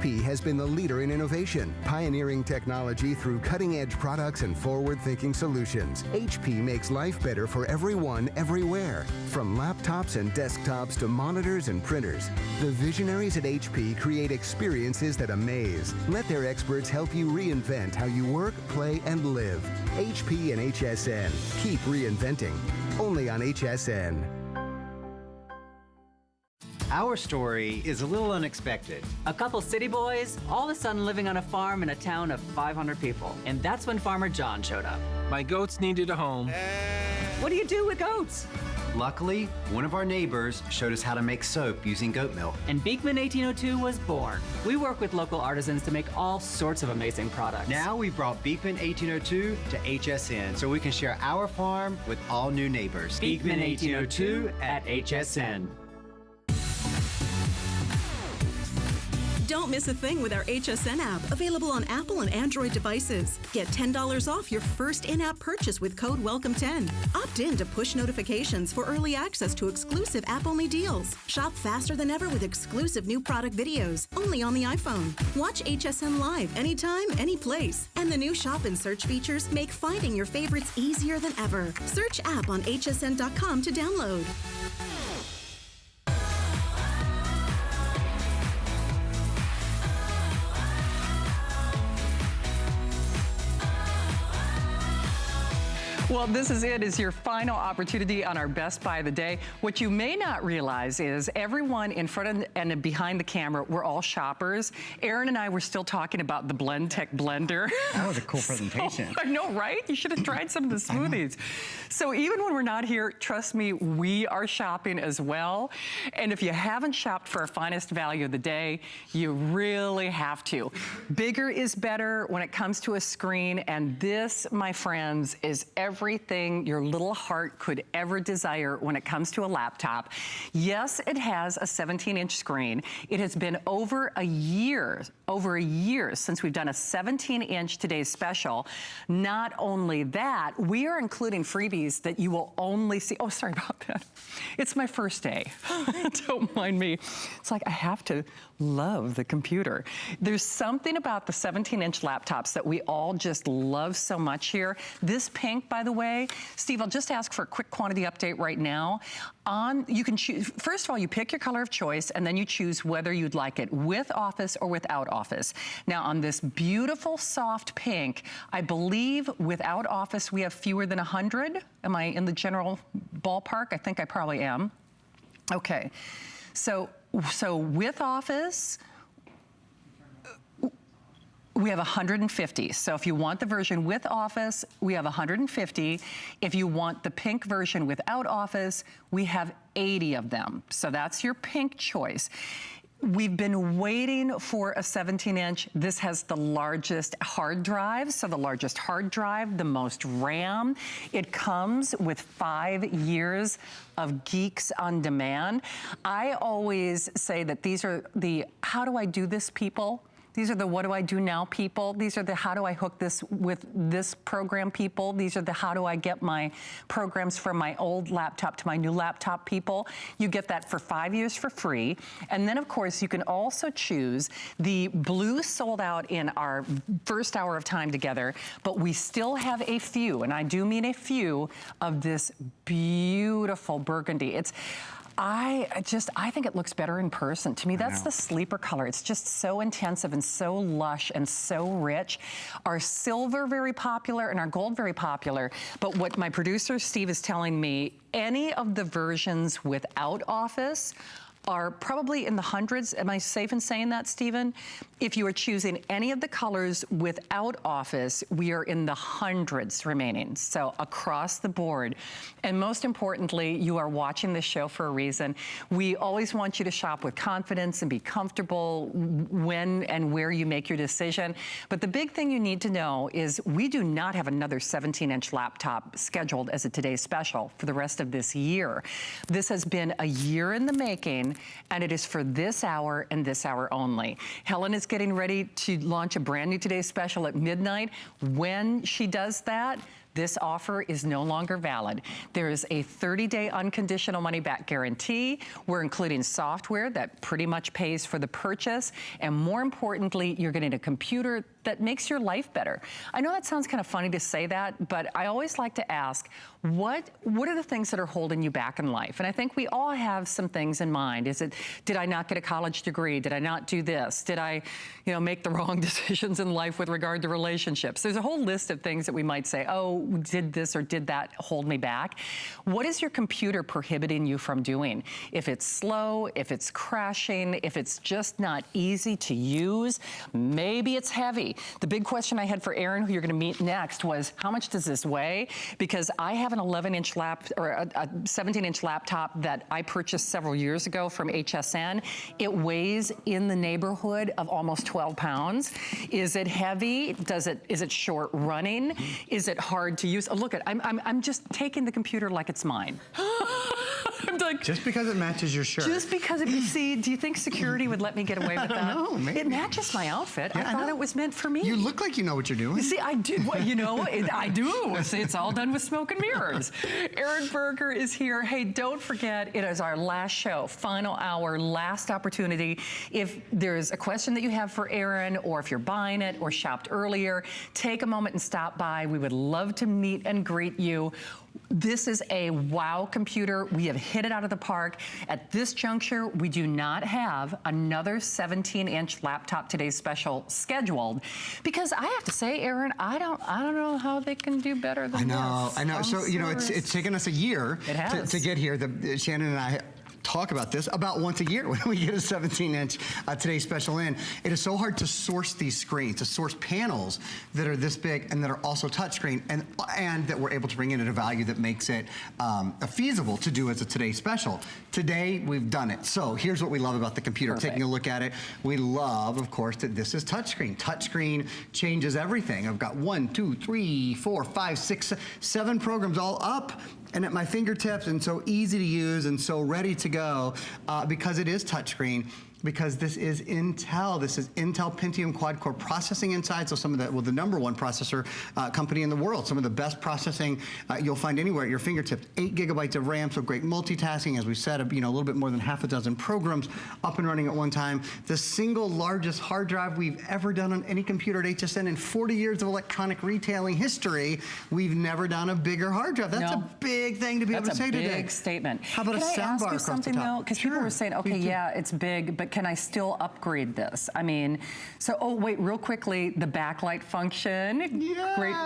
HP has been the leader in innovation, pioneering technology through cutting-edge products and forward-thinking solutions. HP makes life better for everyone, everywhere. From laptops and desktops to monitors and printers, the visionaries at HP create experiences that amaze. Let their experts help you reinvent how you work, play, and live. HP and HSN. Keep reinventing. Only on HSN. Our story is a little unexpected. A couple city boys, all of a sudden living on a farm in a town of 500 people. And that's when Farmer John showed up. My goats needed a home. What do you do with goats? Luckily, one of our neighbors showed us how to make soap using goat milk. And Beekman 1802 was born. We work with local artisans to make all sorts of amazing products. Now we brought Beekman 1802 to HSN so we can share our farm with all new neighbors. Beekman 1802 at HSN. Don't miss a thing with our HSN app, available on Apple and Android devices. Get $10 off your first in-app purchase with code WELCOME10. Opt in to push notifications for early access to exclusive app-only deals. Shop faster than ever with exclusive new product videos, only on the iPhone. Watch HSN Live anytime, any place. And the new shop and search features make finding your favorites easier than ever. Search app on hsn.com to download. Well, this is it. Is your final opportunity on our Best Buy of the Day. What you may not realize is everyone in front of and behind the camera, we're all shoppers. Aaron and I were still talking about the Blend Tech blender. That was a cool presentation. I know, right? You should have tried some of the smoothies. So even when we're not here, trust me, we are shopping as well. And if you haven't shopped for our finest value of the day, you really have to. Bigger is better when it comes to a screen. And this, my friends, is everything your little heart could ever desire when it comes to a laptop. Yes, it has a 17-inch screen. It has been over a year since we've done a 17-inch Today's Special. Not only that, we are including freebies that you will only see. Oh, sorry about that. It's my first day. Don't mind me. It's like I have to love the computer. There's something about the 17-inch laptops that we all just love so much here. This pink, by the way, Steve, I'll just ask for a quick quantity update right now. You can choose, first of all, you pick your color of choice and then you choose whether you'd like it with Office or without Office. Now on this beautiful soft pink, I believe without Office we have fewer than 100. Am I in the general ballpark? I think I probably am. Okay, so with Office, we have 150. So if you want the version with Office, we have 150. If you want the pink version without Office, we have 80 of them. So that's your pink choice. We've been waiting for a 17-inch. This has the largest hard drive, so the largest hard drive, the most RAM. It comes with 5 years of Geeks on Demand. I always say that these are the how do I do this people. These are the what do I do now people. These are the how do I hook this with this program people. These are the how do I get my programs from my old laptop to my new laptop people. You get that for 5 years for free. And then of course you can also choose the blue sold out in our first hour of time together, but we still have a few, and I do mean a few, of this beautiful burgundy. I think it looks better in person. To me, that's the sleeper color. It's just so intensive and so lush and so rich. Our silver, very popular, and our gold, very popular. But what my producer, Steve, is telling me, any of the versions without Office are probably in the hundreds. Am I safe in saying that, Stephen? If you are choosing any of the colors without Office, we are in the hundreds remaining, so across the board. And most importantly, you are watching this show for a reason. We always want you to shop with confidence and be comfortable when and where you make your decision. But the big thing you need to know is we do not have another 17-inch laptop scheduled as a Today's Special for the rest of this year. This has been a year in the making, and it is for this hour and this hour only. Helen is getting ready to launch a brand new Today's Special at midnight. When she does that, this offer is no longer valid. There is a 30-day unconditional money-back guarantee. We're including software that pretty much pays for the purchase. And more importantly, you're getting a computer that makes your life better. I know that sounds kind of funny to say that, but I always like to ask, what are the things that are holding you back in life? And I think we all have some things in mind. Is it, did I not get a college degree? Did I not do this? Did I, make the wrong decisions in life with regard to relationships? There's a whole list of things that we might say, oh, did this or did that hold me back? What is your computer prohibiting you from doing? If it's slow, if it's crashing, if it's just not easy to use, maybe it's heavy. The big question I had for Erin, who you're going to meet next, was how much does this weigh? Because I have an 11-inch or a 17-inch laptop that I purchased several years ago from HSN. It weighs in the neighborhood of almost 12 pounds. Is it heavy? Is it short running? Is it hard to use? Oh, look, I'm just taking the computer like it's mine. I'm like, just because it matches your shirt. Just because it, see, do you think security would let me get away with that? No, maybe. It matches my outfit. Yeah, I thought it was meant for me. You look like you know what you're doing. See, I do. Well, I do. See, it's all done with smoke and mirrors. Erin Berger is here. Hey, don't forget, it is our last show, final hour, last opportunity. If there's a question that you have for Erin, or if you're buying it or shopped earlier, take a moment and stop by. We would love to meet and greet you. This is a wow computer. We have hit it out of the park. At this juncture, we do not have another 17-inch laptop Today's Special scheduled, because I have to say, Erin, I don't know how they can do better than this. I know. So it's taken us a year to get here. Shannon and I talk about this about once a year when we get a 17-inch Today's Special in. It is so hard to source these screens, to source panels that are this big and that are also touchscreen, and that we're able to bring in at a value that makes it feasible to do as a Today's Special. Today, we've done it. So here's what we love about the computer. Perfect. Taking a look at it, we love, of course, that this is touchscreen. Touchscreen changes everything. I've got 1, 2, 3, 4, 5, 6, 7 programs all up and at my fingertips, and so easy to use and so ready to go because it is touchscreen. Because this is Intel. This is Intel Pentium quad-core processing inside. So some of the number one processor company in the world. Some of the best processing you'll find anywhere at your fingertips. 8 gigabytes of RAM, so great multitasking. As we said, a little bit more than half a dozen programs up and running at one time. The single largest hard drive we've ever done on any computer at HSN in 40 years of electronic retailing history. We've never done a bigger hard drive. That's a big thing to be able to say today. That's a big statement. How about a soundbar across the top? Because people were saying, okay, yeah, it's big, but can I still upgrade this? I mean, oh wait, real quickly, the backlight function. Yeah. Great.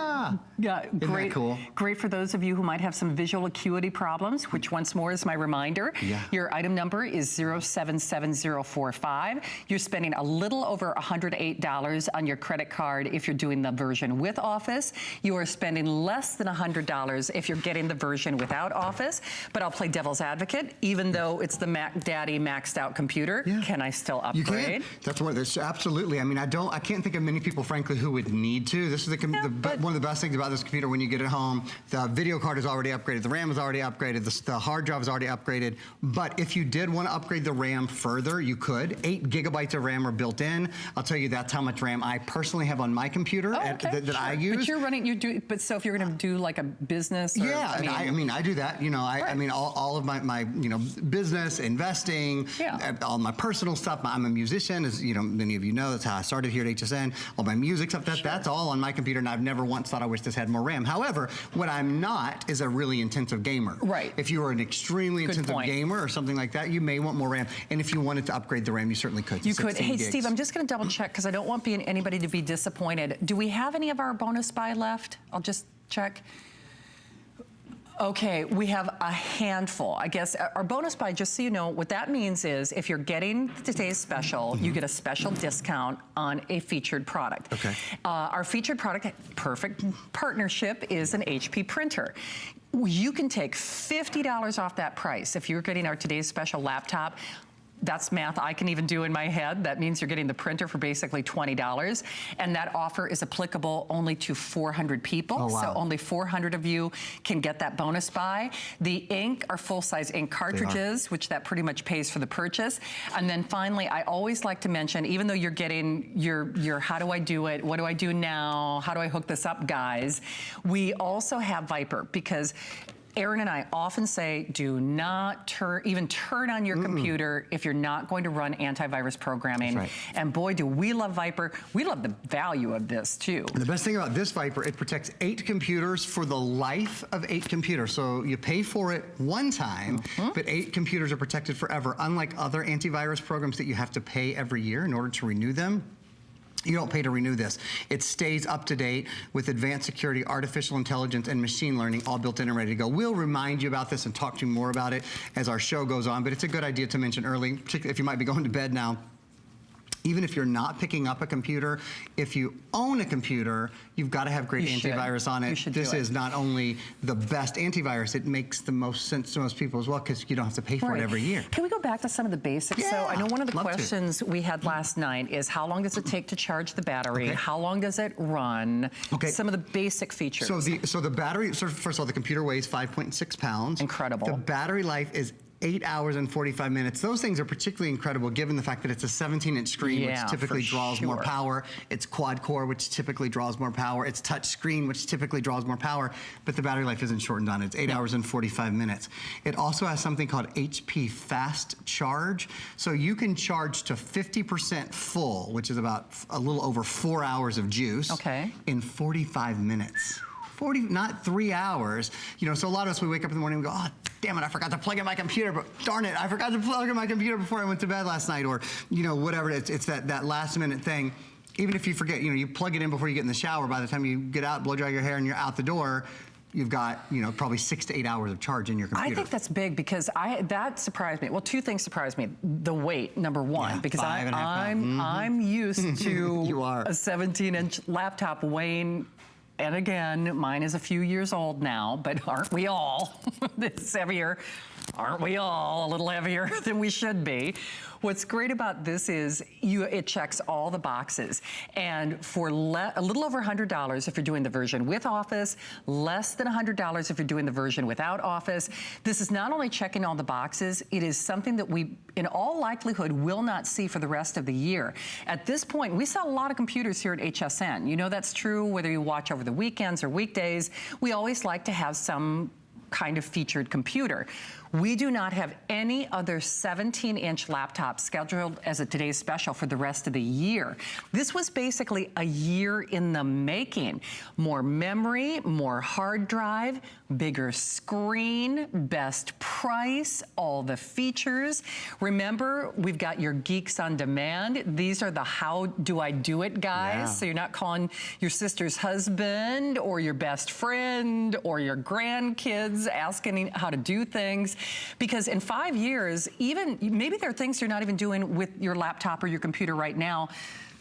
Yeah, Isn't great. that cool? Great for those of you who might have some visual acuity problems, which once more is my reminder. Yeah. Your item number is 077045. You're spending a little over $108 on your credit card if you're doing the version with Office. You are spending less than $100 if you're getting the version without Office. But I'll play devil's advocate, even though it's the Mac Daddy maxed out computer. Yeah. Can I still upgrade? You can. That's what. That's absolutely. I mean, I can't think of many people, frankly, who would need to. This is one of the best things about this computer when you get it home. The video card is already upgraded. The RAM is already upgraded. The hard drive is already upgraded. But if you did want to upgrade the RAM further, you could. 8 gigabytes of RAM are built in. I'll tell you that's how much RAM I personally have on my computer that I use. But you're running. But so if you're going to do like a business. Or, yeah, I do that. I mean, all of my business, investing, all my personal stuff. I'm a musician, as many of you know. That's how I started here at HSN. All my music stuff, that's all on my computer, and I've never once thought I wish this had more RAM. However, what I'm not is a really intensive gamer. Right. If you are an extremely intensive gamer or something like that, you may want more RAM. And if you wanted to upgrade the RAM, you certainly could. You could. Hey, Steve, I'm just going to double check because I don't want anybody to be disappointed. Do we have any of our bonus buy left? I'll just check. Okay, we have a handful. I guess our bonus buy, just so you know, what that means is if you're getting Today's Special, you get a special discount on a featured product. Okay. Our featured product, perfect partnership, is an HP printer. You can take $50 off that price if you're getting our Today's Special laptop. that's math I can even do in my head. That means you're getting the printer for basically $20. And that offer is applicable only to 400 people. Oh, wow. So only 400 of you can get that bonus buy. The ink are full-size ink cartridges, which that pretty much pays for the purchase. And then finally, I always like to mention, even though you're getting your how do I do it, what do I do now, how do I hook this up guys, we also have Viper, because Aaron and I often say, do not even turn on your computer if you're not going to run antivirus programming. That's right. And boy, do we love Viper. We love the value of this too. And the best thing about this Viper, it protects 8 computers for the life of 8 computers. So you pay for it one time, but 8 computers are protected forever. Unlike other antivirus programs that you have to pay every year in order to renew them, you don't pay to renew this. It stays up to date with advanced security, artificial intelligence, and machine learning all built in and ready to go. We'll remind you about this and talk to you more about it as our show goes on, but it's a good idea to mention early, particularly if you might be going to bed now. Even if you're not picking up a computer, if you own a computer, you've got to have great antivirus on it. This is not only the best antivirus, it makes the most sense to most people as well, because you don't have to pay for it every year. Can we go back to some of the basics? Yeah, so I know one of the questions we had last night is how long does it take to charge the battery? How long does it run? Some of the basic features. So the battery, first of all, the computer weighs 5.6 pounds. Incredible. The battery life is 8 hours and 45 minutes. Those things are particularly incredible given the fact that it's a 17-inch screen, which typically draws more power. It's quad core, which typically draws more power. It's touch screen, which typically draws more power, but the battery life isn't shortened on it. It's 8 hours and 45 minutes. It also has something called HP Fast Charge. So you can charge to 50% full, which is about a little over 4 hours of juice in 45 minutes. Not 3 hours. You know, so a lot of us, we wake up in the morning and go, oh, damn it, I forgot to plug in my computer, but darn it, I forgot to plug in my computer before I went to bed last night, or, you know, whatever. It's that last minute thing. Even if you forget, you know, you plug it in before you get in the shower, by the time you get out, blow dry your hair, and you're out the door, you've got, you know, probably 6 to 8 hours of charge in your computer. I think that's big, because that surprised me. Well, 2 things surprised me. The weight, number one, because I'm used to a 17-inch laptop weighing. And again, mine is a few years old now, but aren't we all? It's heavier. Aren't we all a little heavier than we should be? What's great about this is it checks all the boxes. And for a little over $100 if you're doing the version with Office, less than $100 if you're doing the version without Office. This is not only checking all the boxes, it is something that we, in all likelihood, will not see for the rest of the year. At this point, we sell a lot of computers here at HSN. You know that's true whether you watch over the weekends or weekdays. We always like to have some kind of featured computer. We do not have any other 17-inch laptop scheduled as a today's special for the rest of the year. This was basically a year in the making. More memory, more hard drive, bigger screen, best price, all the features. Remember, we've got your Geeks on Demand. These are the how do I do it guys. So you're not calling your sister's husband or your best friend or your grandkids asking how to do things. Because in 5 years, even maybe there are things you're not even doing with your laptop or your computer right now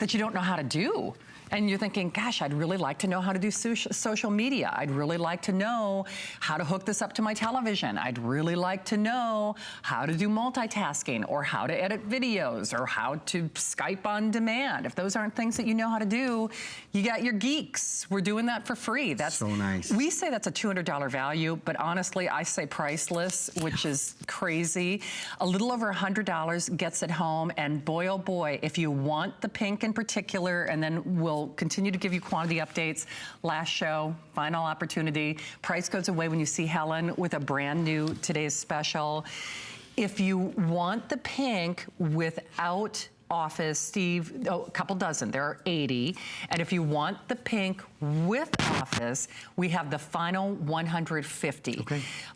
that you don't know how to do. And you're thinking, gosh, I'd really like to know how to do social media. I'd really like to know how to hook this up to my television. I'd really like to know how to do multitasking, or how to edit videos, or how to Skype on demand. If those aren't things that you know how to do, you got your Geeks. We're doing that for free. That's so nice. We say that's a $200 value, but honestly, I say priceless, which is crazy. A little over $100 gets it home, and boy, oh boy, if you want the pink in particular, and then we'll continue to give you quantity updates. Last show, final opportunity. Price goes away when you see Helen with a brand new today's special. If you want the pink without Office, Steve, a couple dozen, there are 80. And if you want the pink with Office, we have the final 150.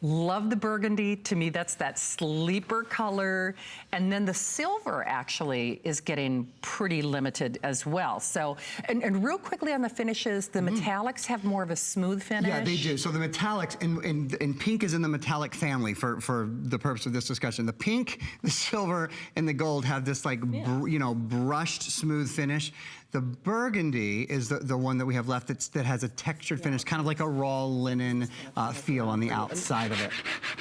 Love the burgundy. To me, that's that sleeper color. And then the silver actually is getting pretty limited as well. So, and real quickly on the finishes, the metallics have more of a smooth finish. Yeah, they do. So the metallics, and pink is in the metallic family for the purpose of this discussion. The pink, the silver, and the gold have this like you know, brushed smooth finish. The burgundy is the one that we have left that has a textured finish, kind of like a raw linen feel on the outside of it.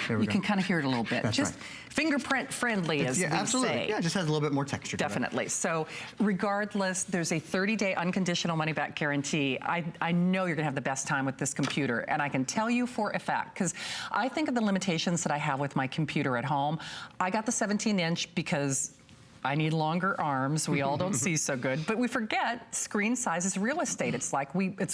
There we go. You can kind of hear it a little bit. That's just right. Fingerprint friendly, as we absolutely. say. Yeah, it just has a little bit more texture. Definitely. So regardless, there's a 30-day unconditional money-back guarantee. I know you're going to have the best time with this computer, and I can tell you for a fact, because I think of the limitations that I have with my computer at home. I got the 17-inch because I need longer arms. We all don't see so good, but we forget screen size is real estate. It's like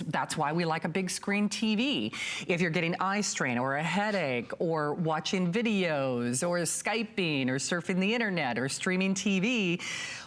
that's why we like a big screen TV. If you're getting eye strain or a headache or watching videos or Skyping or surfing the internet or streaming TV,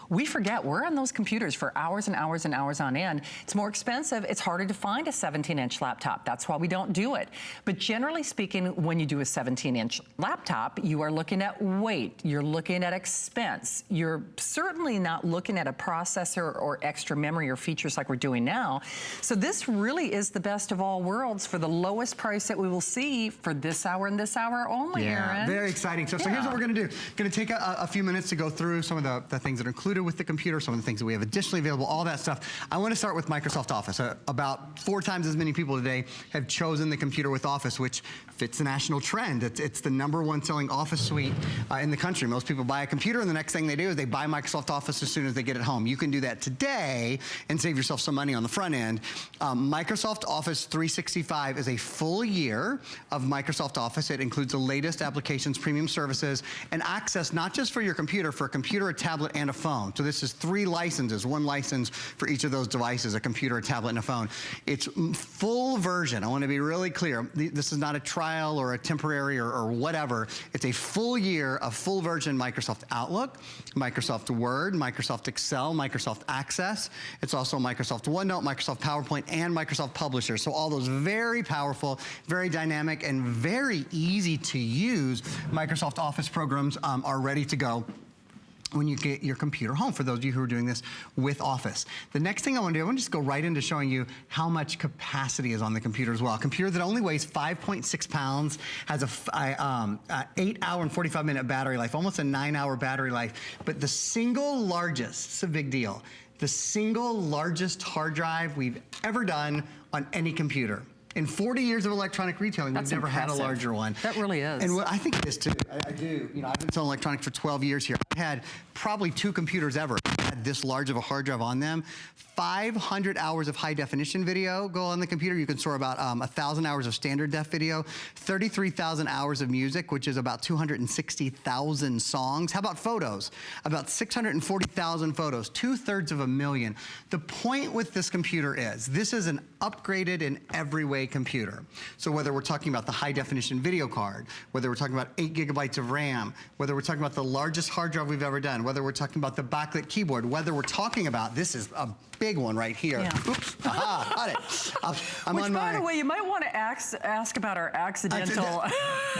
we forget we're on those computers for hours and hours and hours on end. It's more expensive. It's harder to find a 17-inch laptop. That's why we don't do it. But generally speaking, when you do a 17-inch laptop, you are looking at weight. You're looking at expense. You're certainly not looking at a processor or extra memory or features like we're doing now. So this really is the best of all worlds for the lowest price that we will see for this hour and this hour only, Aaron. Very exciting. So here's what we're going to do. Going to take a few minutes to go through some of the things that are included with the computer, some of the things that we have additionally available, all that stuff. I want to start with Microsoft Office. About 4 times as many people today have chosen the computer with Office, which fits the national trend. It's the #1 selling Office suite in the country. Most people buy a computer, and the next thing they do is they buy Microsoft Office as soon as they get it home. You can do that today and save yourself some money on the front end. Microsoft Office 365 is a full year of Microsoft Office. It includes the latest applications, premium services, and access not just for your computer, for a computer, a tablet, and a phone. So this is 3 licenses, 1 license for each of those devices, a computer, a tablet, and a phone. It's full version. I want to be really clear. This is not a trial or a temporary or whatever. It's a full year of full version Microsoft Outlook, Microsoft Word, Microsoft Excel, Microsoft Access. It's also Microsoft OneNote, Microsoft PowerPoint, and Microsoft Publisher. So all those very powerful, very dynamic, and very easy to use Microsoft Office programs are ready to go when you get your computer home, for those of you who are doing this with Office. The next thing I want to do, I want to just go right into showing you how much capacity is on the computer as well. A computer that only weighs 5.6 pounds, has a 8-hour and 45-minute battery life, almost a 9-hour battery life. But the single largest, it's a big deal, the single largest hard drive we've ever done on any computer. In 40 years of electronic retailing, we've never had a larger one. That really is. And what I think it is too. I do. You know, I've been selling electronics for 12 years here. I had probably 2 computers ever had this large of a hard drive on them. 500 hours of high definition video go on the computer. You can store about 1,000 hours of standard def video, 33,000 hours of music, which is about 260,000 songs. How about photos? About 640,000 photos, 2/3 of a million. The point with this computer is this is an upgraded in every way computer. So whether we're talking about the high definition video card, whether we're talking about 8 gigabytes of RAM, whether we're talking about the largest hard drive we've ever done, whether we're talking about the backlit keyboard, whether we're talking about, this is a big one right here. Yeah. Oops, aha, got it. I'm Which, on by the way, you might want to ask about our accidental...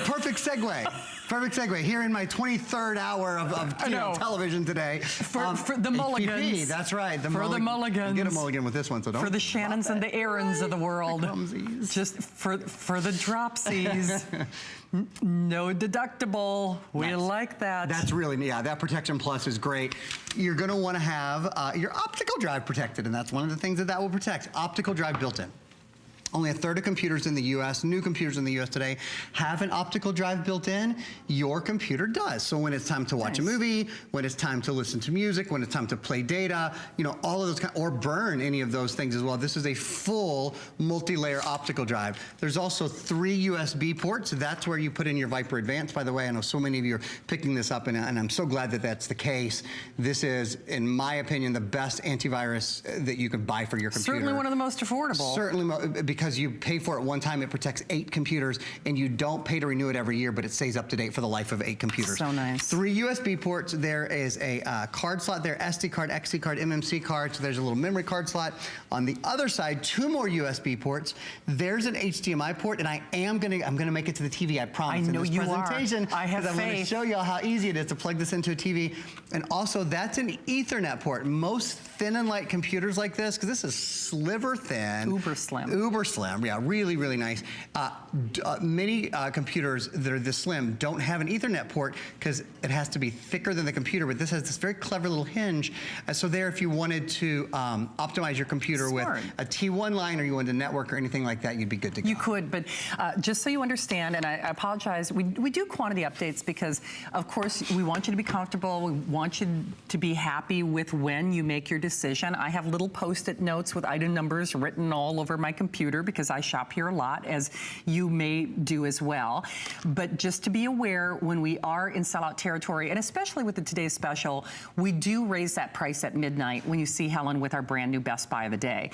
Perfect segue. Perfect segue. Here in my 23rd hour of television today. For the mulligans. HPP, that's right. The mulligans. You get a mulligan with this one, so don't. For the Shannons and the Aarons of the world. The clumsies. Just for the dropsies. No deductible. We like that. That's really, yeah, that Protection Plus is great. You're going to want to have your optical drive protected, and that's one of the things that will protect. Optical drive built in. Only 1/3 of computers in the US, new computers in the US today, have an optical drive built in. Your computer does. So when it's time to watch a movie, when it's time to listen to music, when it's time to play data, you know, all of those or burn any of those things as well. This is a full multi-layer optical drive. There's also 3 USB ports. That's where you put in your Viper Advanced. By the way, I know so many of you are picking this up, and I'm so glad that that's the case. This is, in my opinion, the best antivirus that you can buy for your computer. Certainly one of the most affordable. Certainly, because you pay for it one time, it protects 8 computers, and you don't pay to renew it every year, but it stays up to date for the life of 8 computers. So nice. 3 USB ports. There is a card slot there, SD card, XC card, MMC card, so there's a little memory card slot. On the other side, 2 more USB ports. There's an HDMI port, and I'm gonna make it to the TV, I promise. I know you are. I have faith. I'm gonna show you how easy it is to plug this into a TV. And also, that's an Ethernet port. Most thin and light computers like this, because this is sliver thin. Uber slim. Uber slim, yeah, really, really nice. Many computers that are this slim don't have an Ethernet port because it has to be thicker than the computer, but this has this very clever little hinge. So there, if you wanted to optimize your computer with a T1 line, or you wanted to network or anything like that, you'd be good to go. You could, but just so you understand, and I apologize, we do quantity updates because, of course, we want you to be comfortable. We want you to be happy with when you make your decision. I have little Post-it notes with item numbers written all over my computer because I shop here a lot, as you may do as well. But just to be aware, when we are in sellout territory, and especially with the Today's Special, we do raise that price at midnight when you see Helen with our brand new Best Buy of the Day.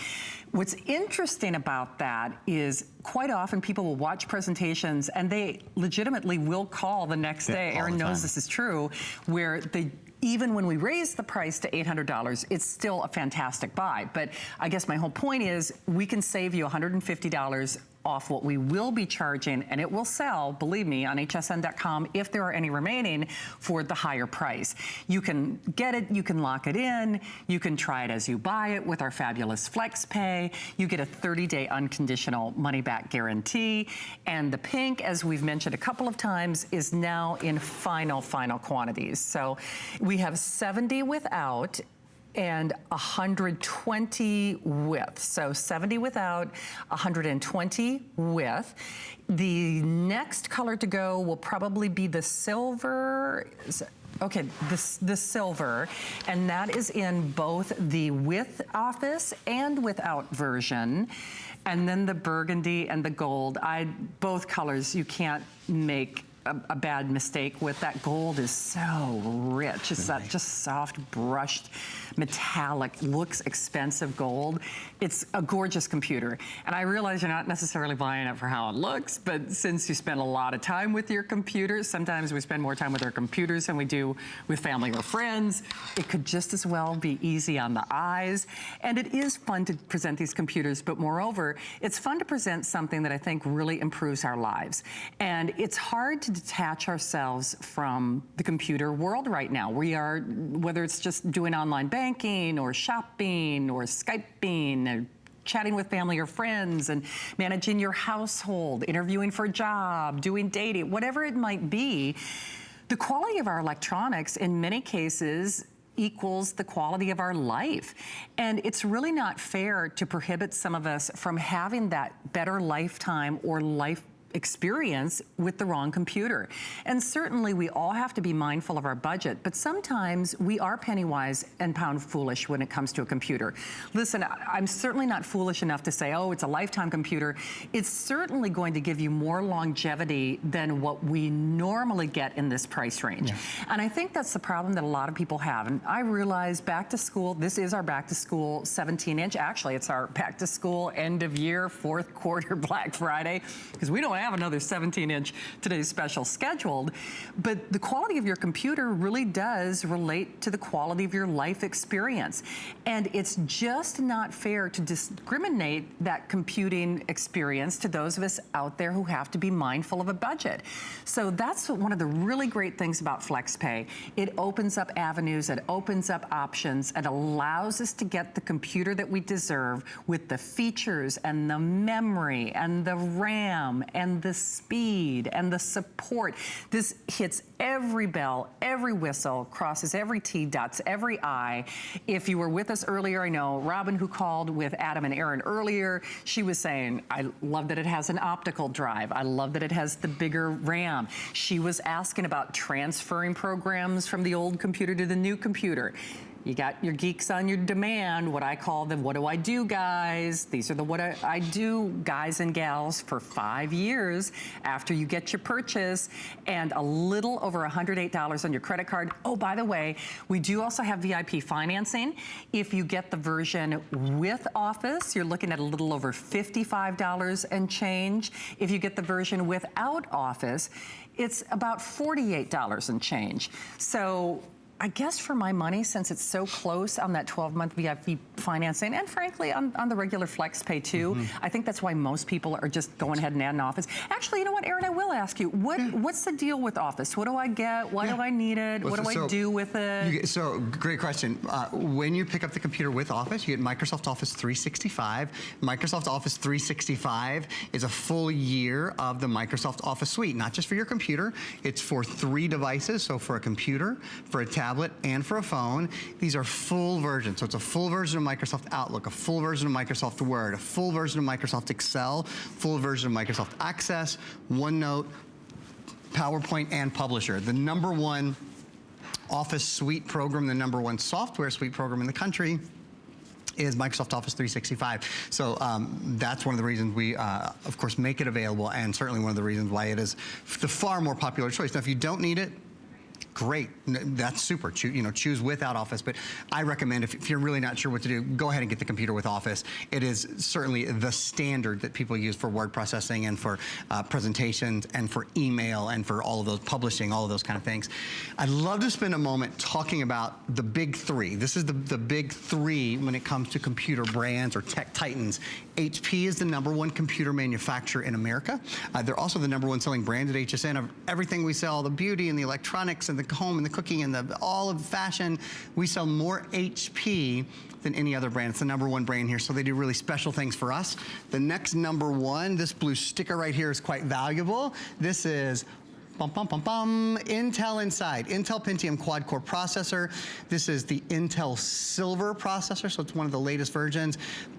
What's interesting about that is quite often people will watch presentations and they legitimately will call the next day. Erin knows this is true, where they, even when we raise the price to $800, it's still a fantastic buy. But I guess my whole point is we can save you $150 off what we will be charging, and it will sell, believe me, on hsn.com if there are any remaining for the higher price. You can get it, you can lock it in, you can try it as you buy it with our fabulous Flex Pay. You get a 30-day unconditional money-back guarantee, and the pink, as we've mentioned a couple of times, is now in final quantities. So we have 70 without and 120 with. So 70 without, 120 with. The next color to go will probably be the silver. Okay, the silver, and that is in both the with office and without version. And then the burgundy and the gold. Both colors, you can't make a bad mistake with. That gold is so rich. It's that just soft, brushed, metallic, looks expensive gold. It's a gorgeous computer. And I realize you're not necessarily buying it for how it looks, but since you spend a lot of time with your computer, sometimes we spend more time with our computers than we do with family or friends. It could just as well be easy on the eyes. And it is fun to present these computers, but moreover, it's fun to present something that I think really improves our lives. And it's hard to detach ourselves from the computer world right now. We are, whether it's just doing online banking or shopping or Skyping or chatting with family or friends and managing your household, interviewing for a job, doing dating, whatever it might be, the quality of our electronics in many cases equals the quality of our life. And it's really not fair to prohibit some of us from having that better lifetime or life experience with the wrong computer. And certainly we all have to be mindful of our budget, but sometimes we are penny wise and pound foolish when it comes to a computer. Listen, I'm certainly not foolish enough to say, oh, it's a lifetime computer. It's certainly going to give you more longevity than what we normally get in this price range. Yeah. And I think that's the problem that a lot of people have. And I realize back to school, this is our back to school 17-inch. Actually, it's our back to school end of year, fourth quarter Black Friday, because we don't have another 17-inch Today's Special scheduled, but the quality of your computer really does relate to the quality of your life experience. And it's just not fair to discriminate that computing experience to those of us out there who have to be mindful of a budget. So that's one of the really great things about FlexPay. It opens up avenues, it opens up options, and allows us to get the computer that we deserve with the features and the memory and the RAM and the speed and the support. This hits every bell, every whistle, crosses every T, dots every I. If you were with us earlier, I know Robin, who called with Adam and Erin earlier, she was saying, I love that it has an optical drive. I love that it has the bigger RAM. She was asking about transferring programs from the old computer to the new computer. You got your geeks on your demand, what I call the what do I do guys. These are the what I do guys and gals for 5 years after you get your purchase, and a little over $108 on your credit card. Oh, by the way, we do also have VIP financing. If you get the version with Office, you're looking at a little over $55 and change. If you get the version without Office, it's about $48 and change. So I guess for my money, since it's so close on that 12-month VIP financing, and frankly, on the regular flex pay too, I think that's why most people are just going ahead and adding Office. Actually, you know what, Aaron, I will ask you, what's the deal with Office? What do I get? Why do I need it? What do I do with it? Great question. When you pick up the computer with Office, you get Microsoft Office 365. Microsoft Office 365 is a full year of the Microsoft Office suite, not just for your computer. It's for 3 devices, so for a computer, for a tablet, and for a phone. These are full versions. So it's a full version of Microsoft Outlook, a full version of Microsoft Word, a full version of Microsoft Excel, full version of Microsoft Access, OneNote, PowerPoint, and Publisher. The #1 Office suite program, the #1 software suite program in the country is Microsoft Office 365. So that's one of the reasons we, of course, make it available, and certainly one of the reasons why it is the far more popular choice. Now, if you don't need it, great, that's super. Choose without Office, but I recommend if you're really not sure what to do, go ahead and get the computer with Office. It is certainly the standard that people use for word processing and for presentations and for email and for all of those publishing, all of those kind of things. I'd love to spend a moment talking about the big 3. This is the big 3 when it comes to computer brands or tech titans. HP is the #1 computer manufacturer in America. They're also the #1 selling brand at HSN of everything we sell, the beauty and the electronics and the home and the cooking and all of fashion. We sell more HP than any other brand. It's the #1 brand here, so they do really special things for us. The next #1, this blue sticker right here is quite valuable. This is Intel inside. Intel Pentium quad-core processor. This is the Intel Silver processor, so it's one of the latest versions.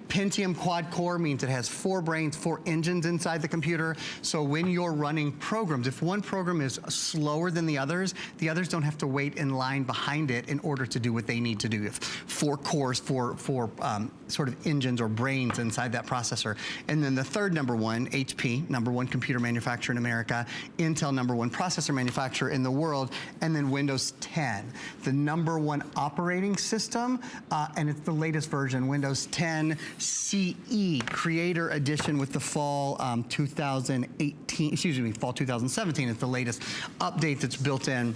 Pentium quad-core means it has 4 brains, 4 engines inside the computer. So when you're running programs, if one program is slower than the others don't have to wait in line behind it in order to do what they need to do. If 4 cores, 4 sort of engines or brains inside that processor. And then the third #1, HP, #1 computer manufacturer in America, Intel #1 processor manufacturer in the world, and then Windows 10, the #1 operating system, and it's the latest version, Windows 10 CE Creator Edition with the fall 2018, excuse me, fall 2017 is the latest update that's built in.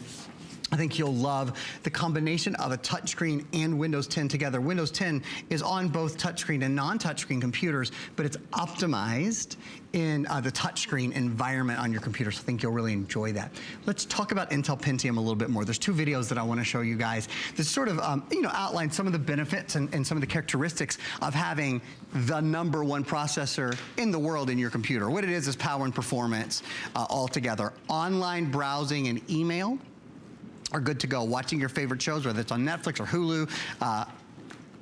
I think you'll love the combination of a touchscreen and Windows 10 together. Windows 10 is on both touchscreen and non-touchscreen computers, but it's optimized in the touchscreen environment on your computer, so I think you'll really enjoy that. Let's talk about Intel Pentium a little bit more. There's 2 videos that I want to show you guys that sort of outline some of the benefits and some of the characteristics of having the #1 processor in the world in your computer. What it is power and performance all together. Online browsing and email are good to go. Watching your favorite shows, whether it's on Netflix or Hulu,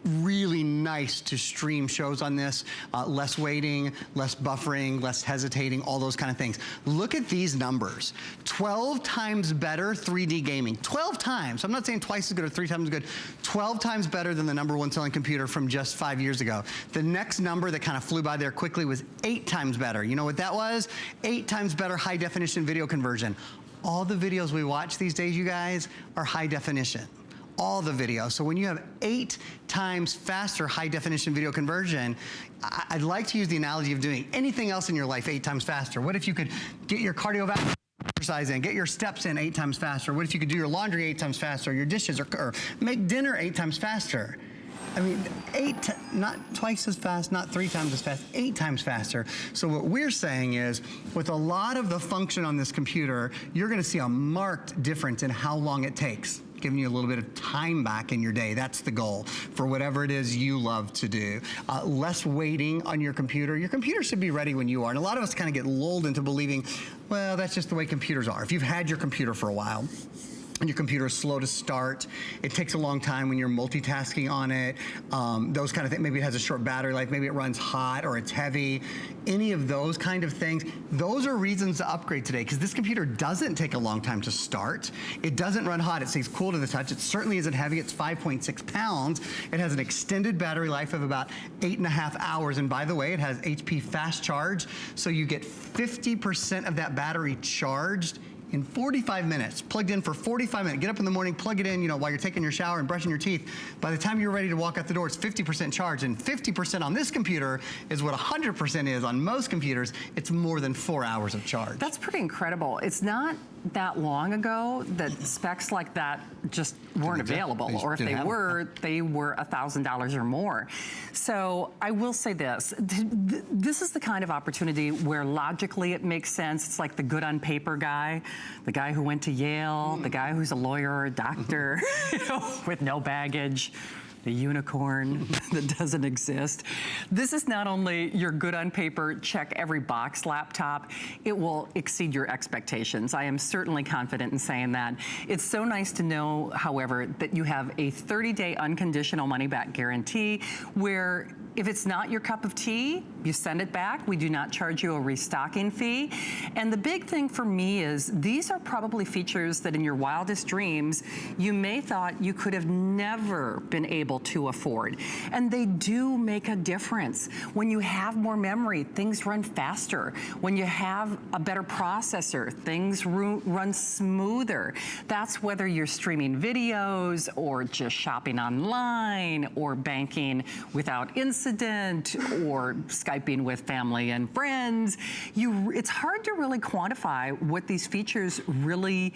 really nice to stream shows on this. Less waiting, less buffering, less hesitating, all those kind of things. Look at these numbers. 12 times better 3D gaming. 12 times. I'm not saying twice as good or 3 times as good. 12 times better than the #1 selling computer from just 5 years ago. The next number that kind of flew by there quickly was 8 times better. You know what that was? 8 times better high definition video conversion. All the videos we watch these days, you guys, are high definition. All the videos. So when you have 8 times faster high definition video conversion, I'd like to use the analogy of doing anything else in your life 8 times faster. What if you could get your cardiovascular exercise in, get your steps in 8 times faster? What if you could do your laundry 8 times faster, your dishes, or make dinner 8 times faster? I mean, not twice as fast, not 3 times as fast, 8 times faster. So what we're saying is, with a lot of the function on this computer, you're gonna see a marked difference in how long it takes, giving you a little bit of time back in your day. That's the goal for whatever it is you love to do. Less waiting on your computer. Your computer should be ready when you are. And a lot of us kind of get lulled into believing, well, that's just the way computers are. If you've had your computer for a while, and your computer is slow to start, it takes a long time when you're multitasking on it, those kind of things. Maybe it has a short battery life, maybe it runs hot or it's heavy. Any of those kind of things, those are reasons to upgrade today, because this computer doesn't take a long time to start. It doesn't run hot, it stays cool to the touch. It certainly isn't heavy, it's 5.6 pounds. It has an extended battery life of about 8.5 hours. And by the way, it has HP fast charge, so you get 50% of that battery charged in 45 minutes, plugged in for 45 minutes. Get up in the morning, plug it in, while you're taking your shower and brushing your teeth. By the time you're ready to walk out the door, it's 50% charged. And 50% on this computer is what 100% is on most computers. It's more than 4 hours of charge. That's pretty incredible. It's not that long ago that specs like that just weren't available, or if they were $1,000 or more. So I will say this, this is the kind of opportunity where logically it makes sense. It's like the good on paper guy, the guy who went to Yale, the guy who's a lawyer or a doctor, you know, with no baggage. The unicorn that doesn't exist. This is not only your good on paper, check every box laptop, it will exceed your expectations. I am certainly confident in saying that. It's so nice to know, however, that you have a 30-day unconditional money-back guarantee where if it's not your cup of tea, you send it back. We do not charge you a restocking fee. And the big thing for me is these are probably features that in your wildest dreams, you may thought you could have never been able to afford. And they do make a difference. When you have more memory, things run faster. When you have a better processor, things run smoother. That's whether you're streaming videos or just shopping online or banking without incident or Skyping with family and friends. It's hard to really quantify what these features really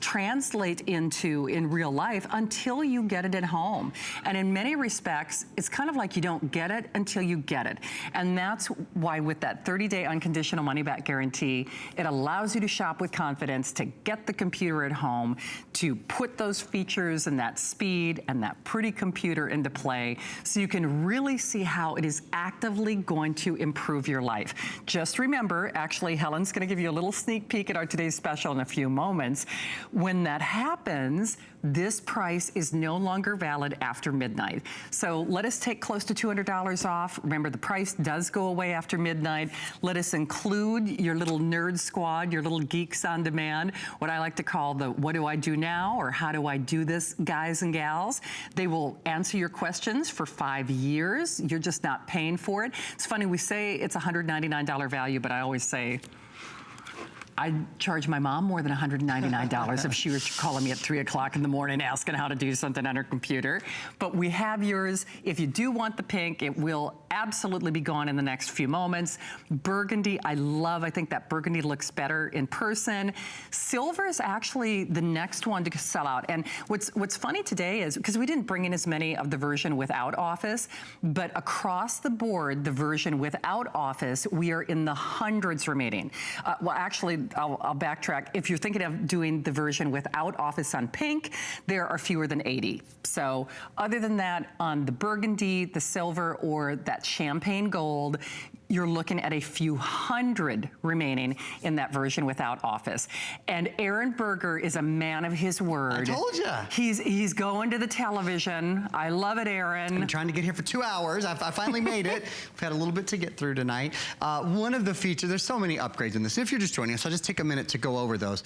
translate into in real life until you get it at home. And in many respects, it's kind of like you don't get it until you get it. And that's why with that 30-day unconditional money-back guarantee, it allows you to shop with confidence, to get the computer at home, to put those features and that speed and that pretty computer into play so you can really see how it is actively going to improve your life. Just remember, actually, Helen's gonna give you a little sneak peek at our today's special in a few moments. When that happens, this price is no longer valid after midnight. So let us take close to $200 off. Remember, the price does go away after midnight. Let us include your little nerd squad, your little geeks on demand, what I like to call the what do I do now or how do I do this guys and gals. They will answer your questions for 5 years. You're just not paying for it. It's funny, we say it's a $199 value, but I always say, I'd charge my mom more than $199 if she was calling me at 3 o'clock in the morning asking how to do something on her computer. But we have yours. If you do want the pink, it will absolutely be gone in the next few moments. Burgundy, I think that burgundy looks better in person. Silver is actually the next one to sell out. And what's funny today is, because we didn't bring in as many of the version without office, but across the board, the version without office, we are in the hundreds remaining. Well, actually, I'll backtrack. If you're thinking of doing the version without office on pink, there are fewer than 80. So other than that, on the burgundy, the silver, or that champagne gold, you're looking at a few hundred remaining in that version without office. And Aaron Berger is a man of his word. I told you. He's going to the television. I love it, Aaron. I'm trying to get here for 2 hours. I finally made it. We've had a little bit to get through tonight. One of the features, there's so many upgrades in this. If you're just joining us, I'll just take a minute to go over those.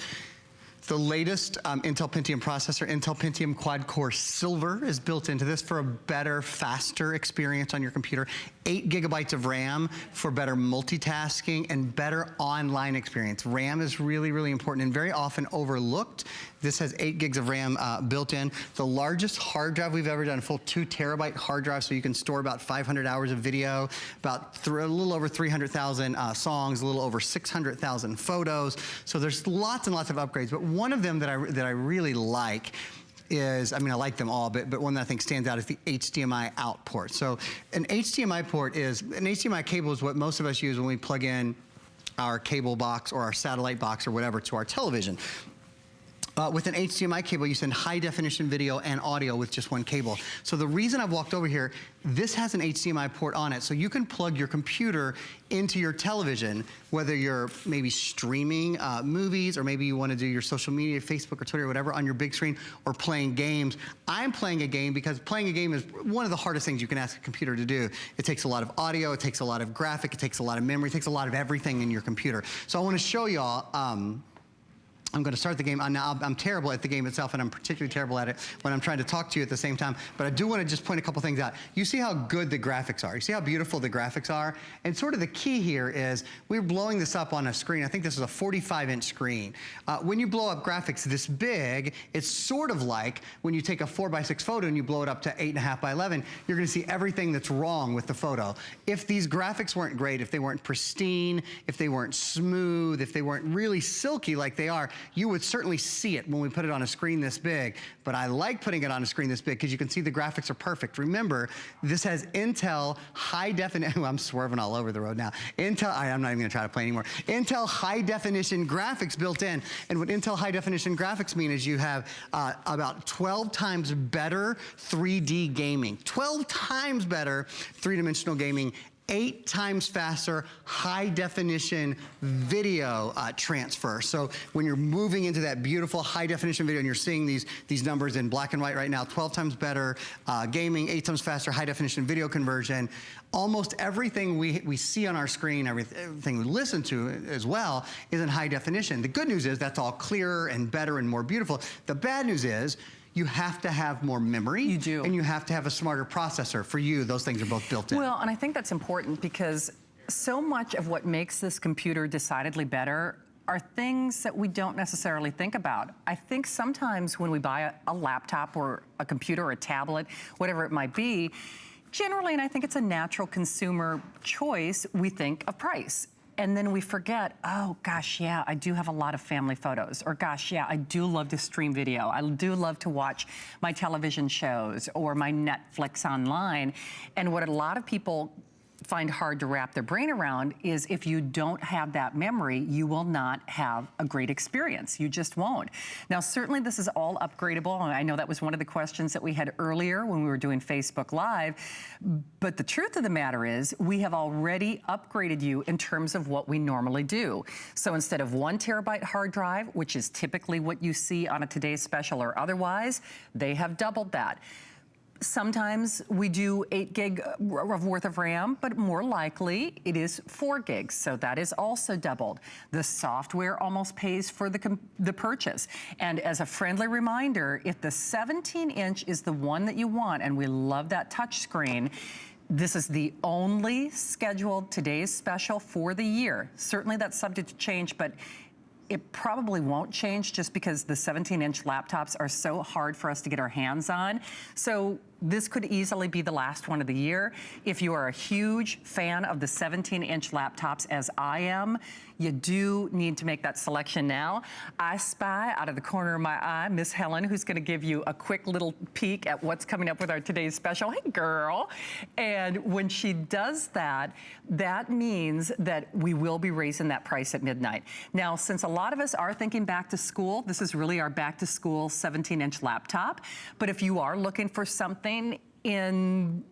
The latest Intel Pentium processor, Intel Pentium Quad-Core Silver, is built into this for a better, faster experience on your computer. 8 gigabytes of RAM for better multitasking and better online experience. RAM is really, really important and very often overlooked. This has 8 gigs of RAM built in. The largest hard drive we've ever done, a full 2 terabyte hard drive, so you can store about 500 hours of video, about a little over 300,000 songs, a little over 600,000 photos. So there's lots and lots of upgrades, but one of them that I really like is, I mean, I like them all, but one that I think stands out is the HDMI out port. So an HDMI port is, an HDMI cable is what most of us use when we plug in our cable box or our satellite box or whatever to our television. With an HDMI cable, you send high definition video and audio with just one cable. So the reason I've walked over here, this has an HDMI port on it, so you can plug your computer into your television, whether you're maybe streaming movies, or maybe you want to do your social media, Facebook or Twitter or whatever on your big screen, or playing games. I'm playing a game because playing a game is one of the hardest things you can ask a computer to do. It takes a lot of audio, it takes a lot of graphic, it takes a lot of memory, it takes a lot of everything in your computer. So I want to show y'all, I'm going to start the game. I'm terrible at the game itself, and I'm particularly terrible at it when I'm trying to talk to you at the same time. But I do want to just point a couple things out. You see how good the graphics are. You see how beautiful the graphics are? And sort of the key here is we're blowing this up on a screen. I think this is a 45-inch screen. When you blow up graphics this big, it's sort of like when you take a 4x6 photo and you blow it up to 8.5 by 11, you're going to see everything that's wrong with the photo. If these graphics weren't great, if they weren't pristine, if they weren't smooth, if they weren't really silky like they are, you would certainly see it when we put it on a screen this big, but I like putting it on a screen this big because you can see the graphics are perfect. Remember, this has Intel high definition, I'm swerving all over the road now. I'm not even gonna try to play anymore. Intel high definition graphics built in. And what Intel high definition graphics mean is you have about 12 times better 3D gaming. 12 times better three-dimensional gaming, 8 times faster high definition video transfer. So when you're moving into that beautiful high definition video and you're seeing these numbers in black and white right now, 12 times better gaming, 8 times faster high definition video conversion. Almost everything we see on our screen, everything we listen to as well, is in high definition. The good news is that's all clearer and better and more beautiful. The bad news is you have to have more memory. You do. And you have to have a smarter processor. For you, those things are both built in. Well, and I think that's important because so much of what makes this computer decidedly better are things that we don't necessarily think about. I think sometimes when we buy a laptop or a computer or a tablet, whatever it might be, generally, and I think it's a natural consumer choice, we think of price. And then we forget, oh gosh, yeah, I do have a lot of family photos. Or gosh, yeah, I do love to stream video. I do love to watch my television shows or my Netflix online. And what a lot of people find hard to wrap their brain around is if you don't have that memory, you will not have a great experience. You just won't. Now, certainly this is all upgradable. I know that was one of the questions that we had earlier when we were doing Facebook Live. But the truth of the matter is we have already upgraded you in terms of what we normally do. So instead of 1 terabyte hard drive, which is typically what you see on a Today's Special or otherwise, they have doubled that. Sometimes we do 8 gig worth of RAM, but more likely it is 4 gigs, so that is also doubled. The software almost pays for the purchase. And as a friendly reminder, if the 17-inch is the one that you want, and we love that touch screen, this is the only scheduled Today's Special for the year. Certainly that's subject to change, but it probably won't change just because the 17-inch laptops are so hard for us to get our hands on. So this could easily be the last one of the year. If you are a huge fan of the 17-inch laptops, as I am, you do need to make that selection now. I spy out of the corner of my eye Miss Helen, who's going to give you a quick little peek at what's coming up with our Today's Special. Hey, girl. And when she does that, that means that we will be raising that price at midnight. Now, since a lot of us are thinking back to school, this is really our back to school 17-inch laptop. But if you are looking for something in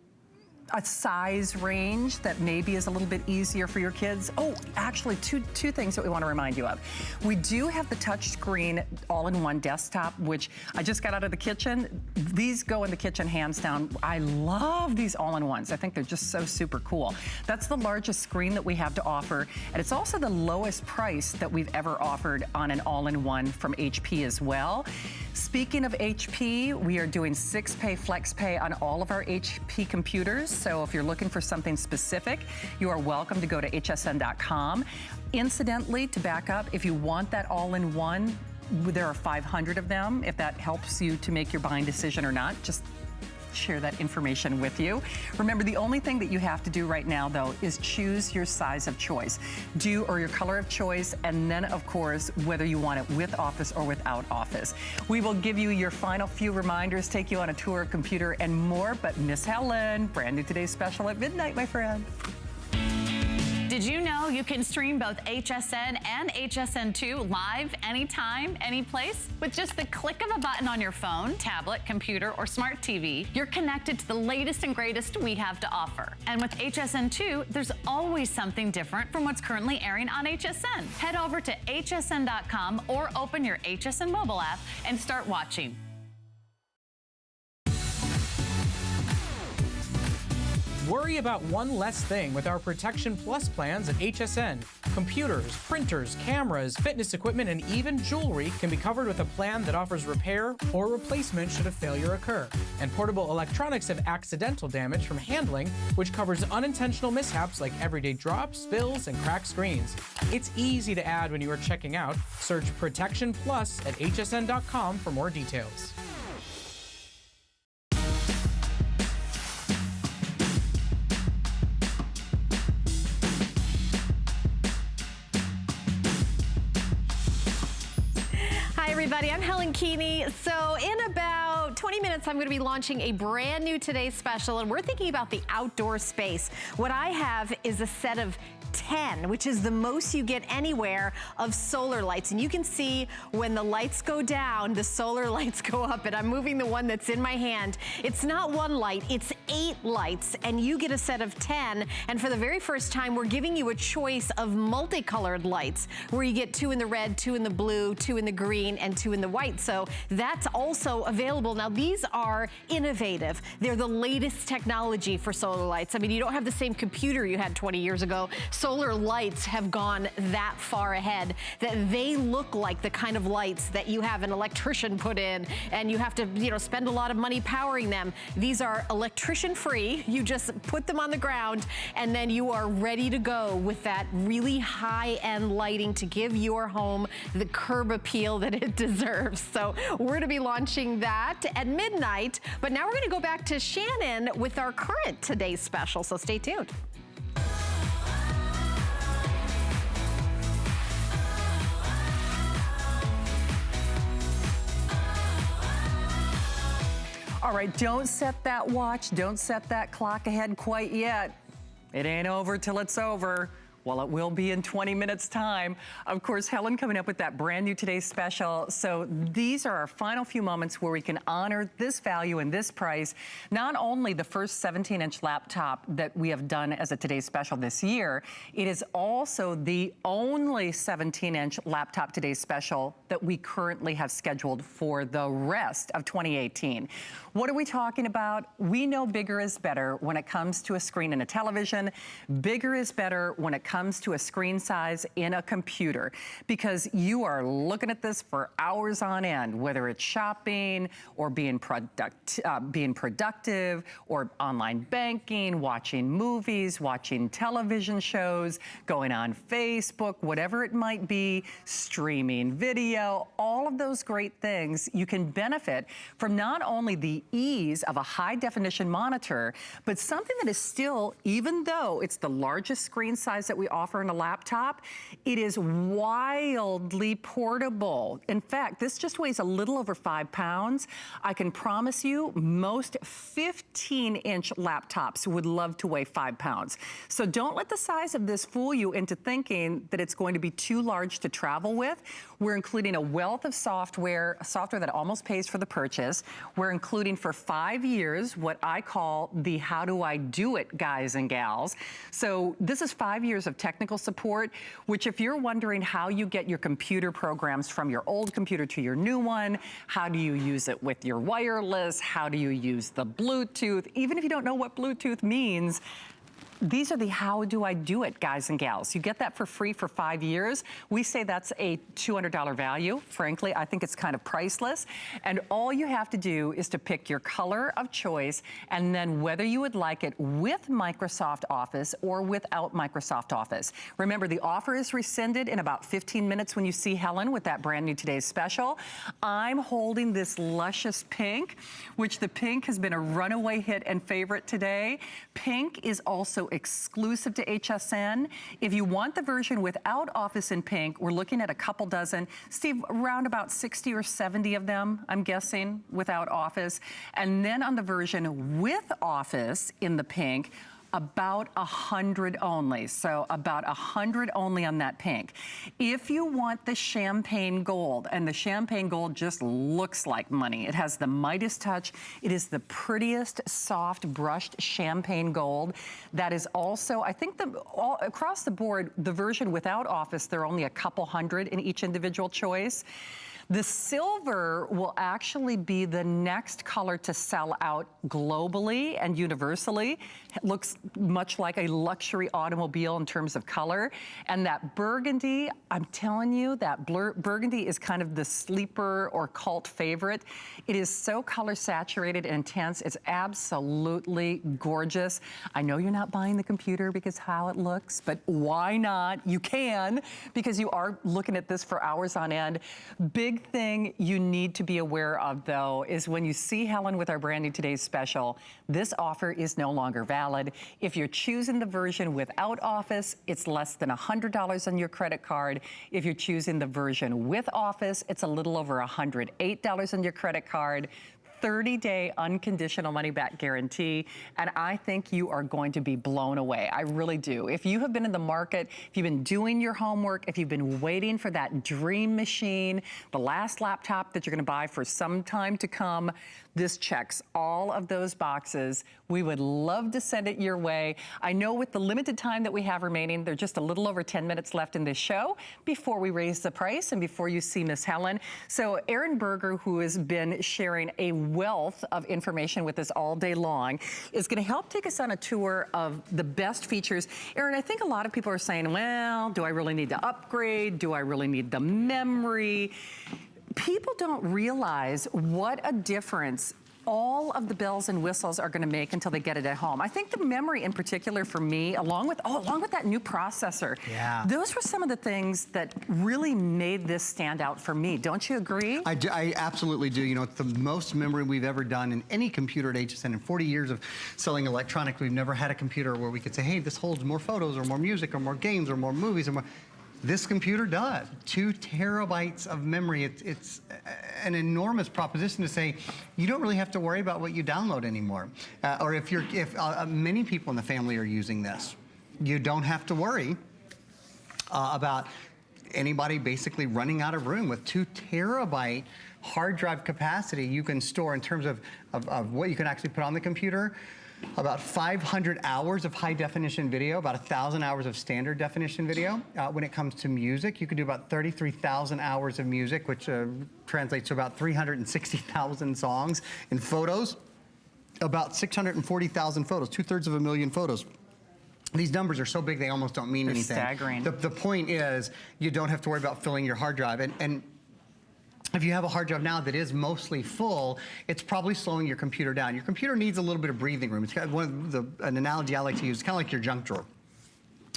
a size range that maybe is a little bit easier for your kids. Oh, actually, two things that we want to remind you of. We do have the touchscreen all-in-one desktop, which I just got out of the kitchen. These go in the kitchen hands down. I love these all-in-ones. I think they're just so super cool. That's the largest screen that we have to offer, and it's also the lowest price that we've ever offered on an all-in-one from HP as well. Speaking of HP, we are doing 6-pay, flex-pay on all of our HP computers. So if you're looking for something specific, you are welcome to go to hsn.com. Incidentally, to back up, if you want that all-in-one, there are 500 of them. If that helps you to make your buying decision or not, just share that information with you. Remember, the only thing that you have to do right now, though, is choose your size of choice, or your color of choice, and then, of course, whether you want it with Office or without Office. We will give you your final few reminders, take you on a tour of computer and more, but Miss Helen, brand new Today's Special at midnight, my friend. Did you know you can stream both HSN and HSN2 live anytime, any place? With just the click of a button on your phone, tablet, computer, or smart TV, you're connected to the latest and greatest we have to offer. And with HSN2, there's always something different from what's currently airing on HSN. Head over to hsn.com or open your HSN mobile app and start watching. Worry about one less thing with our Protection Plus plans at HSN. Computers, printers, cameras, fitness equipment, and even jewelry can be covered with a plan that offers repair or replacement should a failure occur. And portable electronics have accidental damage from handling, which covers unintentional mishaps like everyday drops, spills, and cracked screens. It's easy to add when you are checking out. Search Protection Plus at hsn.com for more details. everybody, I'm Helen Keeney. So in about 20 minutes, I'm going to be launching a brand new Today Special, and we're thinking about the outdoor space. What I have is a set of 10, which is the most you get anywhere of solar lights. And you can see when the lights go down, the solar lights go up, and I'm moving the one that's in my hand. It's not one light, it's 8 lights, and you get a set of 10. And for the very first time, we're giving you a choice of multicolored lights, where you get 2 in the red, 2 in the blue, 2 in the green, and 2 in the white. So that's also available. Now, these are innovative. They're the latest technology for solar lights. I mean, you don't have the same computer you had 20 years ago. Solar lights have gone that far ahead that they look like the kind of lights that you have an electrician put in, and you have to, spend a lot of money powering them. These are electrician free. You just put them on the ground, and then you are ready to go with that really high-end lighting to give your home the curb appeal that it deserves. So we're going to be launching that at midnight, but now we're going to go back to Shannon with our current Today Special, so stay tuned. All right, don't set that watch, don't set that clock ahead quite yet. It ain't over till it's over. Well, it will be in 20 minutes time. Of course, Helen coming up with that brand new Today's Special. So these are our final few moments where we can honor this value and this price. Not only the first 17-inch laptop that we have done as a Today's Special this year, it is also the only 17-inch laptop Today's Special that we currently have scheduled for the rest of 2018. What are we talking about? We know bigger is better when it comes to a screen in a television. Bigger is better when it comes to a screen size in a computer, because you are looking at this for hours on end, whether it's shopping or being productive or online banking, watching movies, watching television shows, going on Facebook, whatever it might be, streaming video, all of those great things. You can benefit from not only the ease of a high definition monitor, but something that is still, even though it's the largest screen size that we offer in a laptop, it is wildly portable. In fact, this just weighs a little over 5 pounds. I can promise you most 15-inch laptops would love to weigh 5 pounds. So don't let the size of this fool you into thinking that it's going to be too large to travel with. We're including a wealth of software that almost pays for the purchase. We're including for 5 years what I call the how do I do it guys and gals. So this is 5 years of technical support, which if you're wondering how you get your computer programs from your old computer to your new one, how do you use it with your wireless, how do you use the Bluetooth, even if you don't know what Bluetooth means, these are the how do I do it guys and gals. You get that for free for 5 years. We say that's a $200 value. Frankly, I think it's kind of priceless. And all you have to do is to pick your color of choice, and then whether you would like it with Microsoft Office or without Microsoft Office. Remember, the offer is rescinded in about 15 minutes when you see Helen with that brand new Today's Special. I'm holding this luscious pink, which the pink has been a runaway hit and favorite today. Pink is also exclusive to HSN. If you want the version without Office in pink, we're looking at a couple dozen. Steve, around about 60 or 70 of them, I'm guessing, without Office. And then on the version with Office in the pink, about 100 only. So about 100 only on that pink. If you want the champagne gold, and the champagne gold just looks like money. It has the Midas touch. It is the prettiest soft brushed champagne gold. That is also, I think across the board, the version without Office, there are only a couple hundred in each individual choice. The silver will actually be the next color to sell out globally and universally. It looks much like a luxury automobile in terms of color. And that burgundy, I'm telling you, that burgundy is kind of the sleeper or cult favorite. It is so color saturated and intense. It's absolutely gorgeous. I know you're not buying the computer because how it looks, but why not? You can, because you are looking at this for hours on end. Big big thing you need to be aware of, though, is when you see Helen with our brand new Today's Special, this offer is no longer valid. If you're choosing the version without Office, it's less than $100 on your credit card. If you're choosing the version with Office, it's a little over $108 on your credit card. 30-day unconditional money-back guarantee, and I think you are going to be blown away. I really do. If you have been in the market, if you've been doing your homework, if you've been waiting for that dream machine, the last laptop that you're gonna buy for some time to come, this checks all of those boxes. We would love to send it your way. I know with the limited time that we have remaining, there's just a little over 10 minutes left in this show before we raise the price and before you see Miss Helen. So Aaron Berger, who has been sharing a wealth of information with us all day long, is gonna help take us on a tour of the best features. Aaron, I think a lot of people are saying, well, do I really need to upgrade? Do I really need the memory? People don't realize what a difference all of the bells and whistles are going to make until they get it at home. I think the memory in particular for me, along with that new processor, those were some of the things that really made this stand out for me. Don't you agree? I absolutely do. You know, it's the most memory we've ever done in any computer at HSN. In 40 years of selling electronics, we've never had a computer where we could say, hey, this holds more photos or more music or more games or more movies or more. This computer does. 2 terabytes of memory. It's an enormous proposition to say you don't really have to worry about what you download anymore. Or if many people in the family are using this, you don't have to worry about anybody basically running out of room. With 2 terabyte hard drive capacity, you can store, in terms of what you can actually put on the computer, about 500 hours of high definition video, about 1,000 hours of standard definition video. When it comes to music, you can do about 33,000 hours of music, which translates to about 360,000 songs. In photos, about 640,000 photos, 2/3 of a million photos. These numbers are so big they almost don't mean anything. Staggering. The point is, you don't have to worry about filling your hard drive. And if you have a hard drive now that is mostly full, it's probably slowing your computer down. Your computer needs a little bit of breathing room. It's got an analogy I like to use, it's kind of like your junk drawer.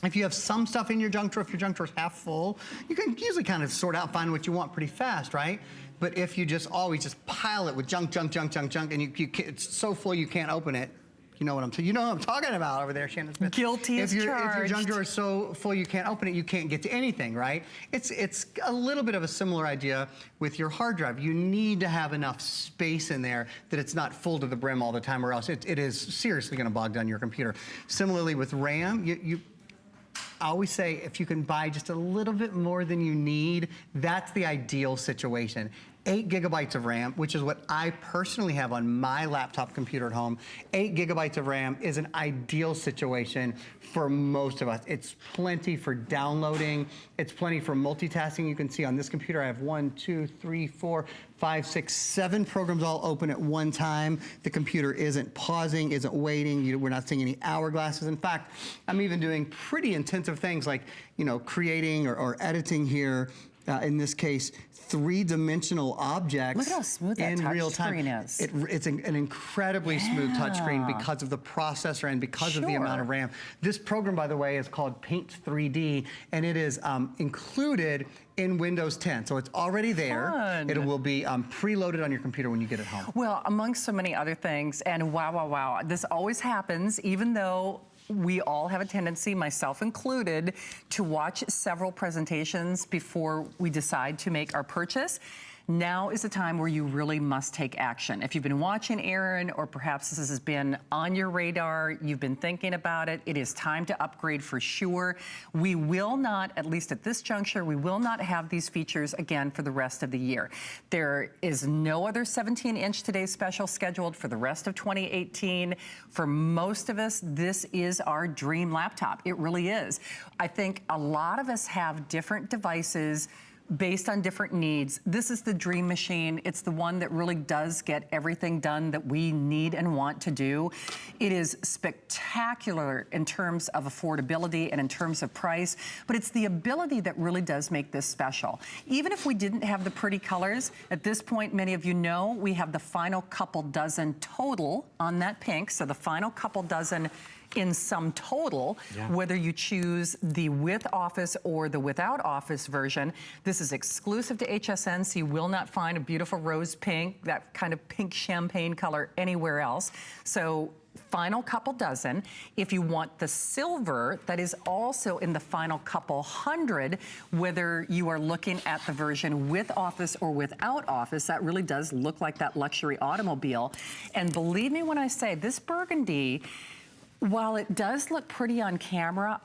If you have some stuff in your junk drawer, if your junk drawer is half full, you can usually kind of sort out, find what you want pretty fast, right? But if you just always just pile it with junk, and it's so full you can't open it, you know what I'm saying? You know what I'm talking about over there, Shannon Smith. Guilty as charged. If your junk drawer is so full you can't open it, you can't get to anything, right? It's a little bit of a similar idea with your hard drive. You need to have enough space in there that it's not full to the brim all the time, or else it is seriously going to bog down your computer. Similarly with RAM, I always say if you can buy just a little bit more than you need, that's the ideal situation. 8 gigabytes of RAM, which is what I personally have on my laptop computer at home. 8 gigabytes of RAM is an ideal situation for most of us. It's plenty for downloading. It's plenty for multitasking. You can see on this computer I have 1, 2, 3, 4, 5, 6, 7 programs all open at one time. The computer isn't pausing, isn't waiting. We're not seeing any hourglasses. In fact, I'm even doing pretty intensive things like, creating or editing here. In this case, 3-dimensional objects. Look at how smooth that touch screen is. It's an incredibly smooth touchscreen because of the processor and because of the amount of RAM. This program, by the way, is called Paint 3D, and it is included in Windows 10. So it's already there. Fun. It will be preloaded on your computer when you get it home. Well, amongst so many other things, and wow, this always happens, even though we all have a tendency, myself included, to watch several presentations before we decide to make our purchase. Now is the time where you really must take action. If you've been watching Aaron, or perhaps this has been on your radar, you've been thinking about it, it is time to upgrade for sure. We will not, at least at this juncture, we will not have these features again for the rest of the year. There is no other 17-inch Today's Special scheduled for the rest of 2018. For most of us, this is our dream laptop. It really is. I think a lot of us have different devices based on different needs. This is the dream machine. It's the one that really does get everything done that we need and want to do. It is spectacular in terms of affordability and in terms of price, but it's the ability that really does make this special. Even if we didn't have the pretty colors, at this point, many of you know, we have the final couple dozen total on that pink, so the final couple dozen in sum total, whether you choose the with office or the without office version. This is exclusive to HSN, so you will not find a beautiful rose pink, that kind of pink champagne color anywhere else. So final couple dozen. If you want the silver, that is also in the final couple hundred, whether you are looking at the version with office or without office, that really does look like that luxury automobile. And believe me when I say this burgundy, while it does look pretty on camera,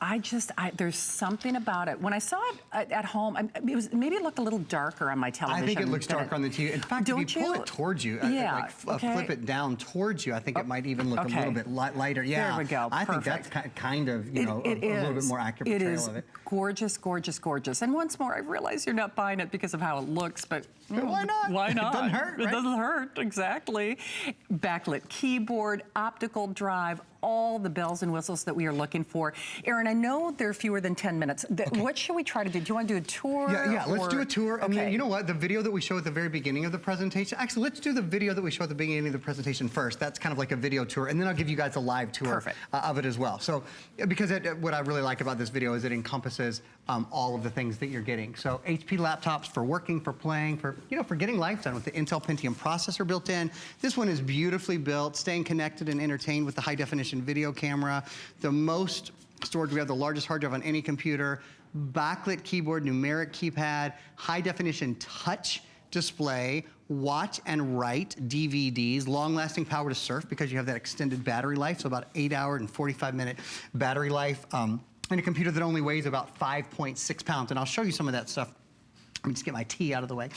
there's something about it. When I saw it at home, maybe it looked a little darker on my television. I think it looks darker on the TV. In fact, if you pull it towards you, flip it down towards you, I think it might even look a little bit lighter. Yeah, there we go. I think that's kind of, a little bit more accurate portrayal of it. Gorgeous, gorgeous, gorgeous. And once more, I realize you're not buying it because of how it looks, but why not? Why not? It doesn't hurt, right? It doesn't hurt, exactly. Backlit keyboard, optical drive, all the bells and whistles that we are looking for. Aaron, I know there are fewer than 10 minutes. What should we try to do? Do you want to do a tour? Yeah, let's do a tour. And then, you know what? The video that we show at the very beginning of the presentation, actually, let's do the video that we show at the beginning of the presentation first. That's kind of like a video tour. And then I'll give you guys a live tour of it as well. So, because what I really like about this video is it encompasses all of the things that you're getting. So HP laptops for working, for playing, for getting life done with the Intel Pentium processor built in. This one is beautifully built, staying connected and entertained with the high definition video camera. The most storage, we have the largest hard drive on any computer, backlit keyboard, numeric keypad, high definition touch display, watch and write DVDs, long-lasting power to surf because you have that extended battery life, so about 8 hour and 45-minute battery life, and a computer that only weighs about 5.6 pounds. And I'll show you some of that stuff. Let me just get my tea out of the way.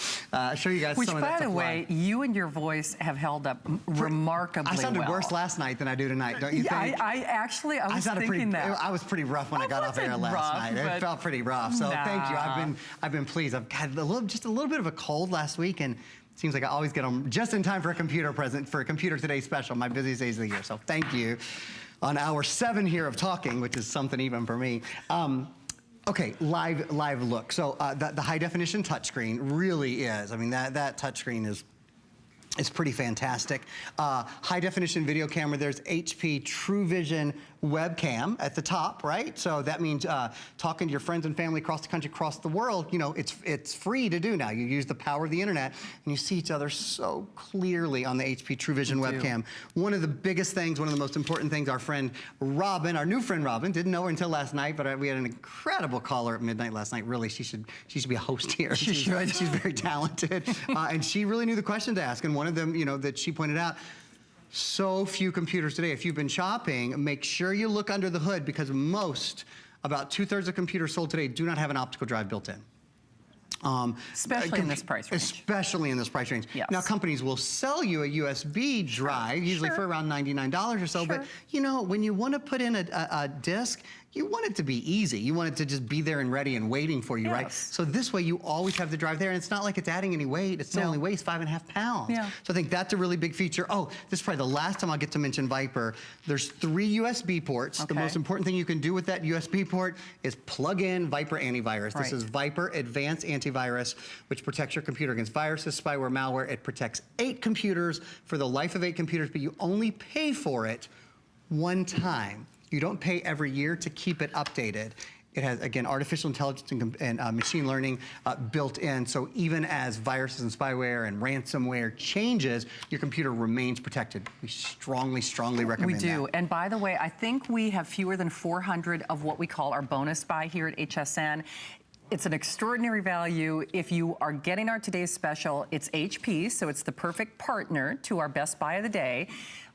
Show you guys some of that stuff. Which, by the way, you and your voice have held up remarkably well. I sounded worse last night than I do tonight, don't you think? I was thinking that. I was pretty rough when I got off air last night. It felt pretty rough. So thank you. I've been pleased. I've had just a little bit of a cold last week, and it seems like I always get them just in time for a computer present, for a Computer Today special, my busiest days of the year. So thank you. On hour 7 here of talking, which is something even for me. Okay, live look. So the high definition touchscreen really is. I mean, that touchscreen is pretty fantastic. High definition video camera. There's HP True Vision webcam at the top, right? So that means talking to your friends and family across the country, across the world, it's free to do now. You use the power of the internet and you see each other so clearly on the HP True Vision webcam. One of the biggest things, one of the most important things, our friend Robin, our new friend Robin, didn't know her until last night, but we had an incredible caller at midnight last night. Really, she should be a host here. She should. She's very talented. And she really knew the question to ask. And one of them, that she pointed out, so few computers today. If you've been shopping, make sure you look under the hood because about 2/3 of computers sold today do not have an optical drive built in. Especially in this price range. Especially in this price range. Yes. Now, companies will sell you a USB drive, usually for around $99 or so, but when you want to put in a disc, you want it to be easy. You want it to just be there and ready and waiting for you, right? So this way you always have the drive there, and it's not like it's adding any weight. It still only weighs 5.5 pounds. Yeah. So I think that's a really big feature. Oh, this is probably the last time I'll get to mention Viper. There's 3 USB ports. Okay. The most important thing you can do with that USB port is plug in Viper Antivirus. This is Viper Advanced Antivirus, which protects your computer against viruses, spyware, malware. It protects 8 computers for the life of 8 computers, but you only pay for it one time. You don't pay every year to keep it updated. It has, again, artificial intelligence and machine learning built in, so even as viruses and spyware and ransomware changes, your computer remains protected. We strongly, strongly recommend that. We do, and by the way, I think we have fewer than 400 of what we call our bonus buy here at HSN. It's an extraordinary value. If you are getting our today's special, it's HP, so it's the perfect partner to our best buy of the day.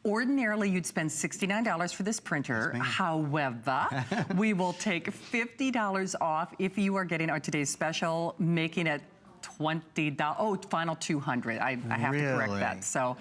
Ordinarily, you'd spend $69 for this printer. However, we will take $50 off if you are getting our today's special, making it $20. Oh, final 200. I have to correct that. So,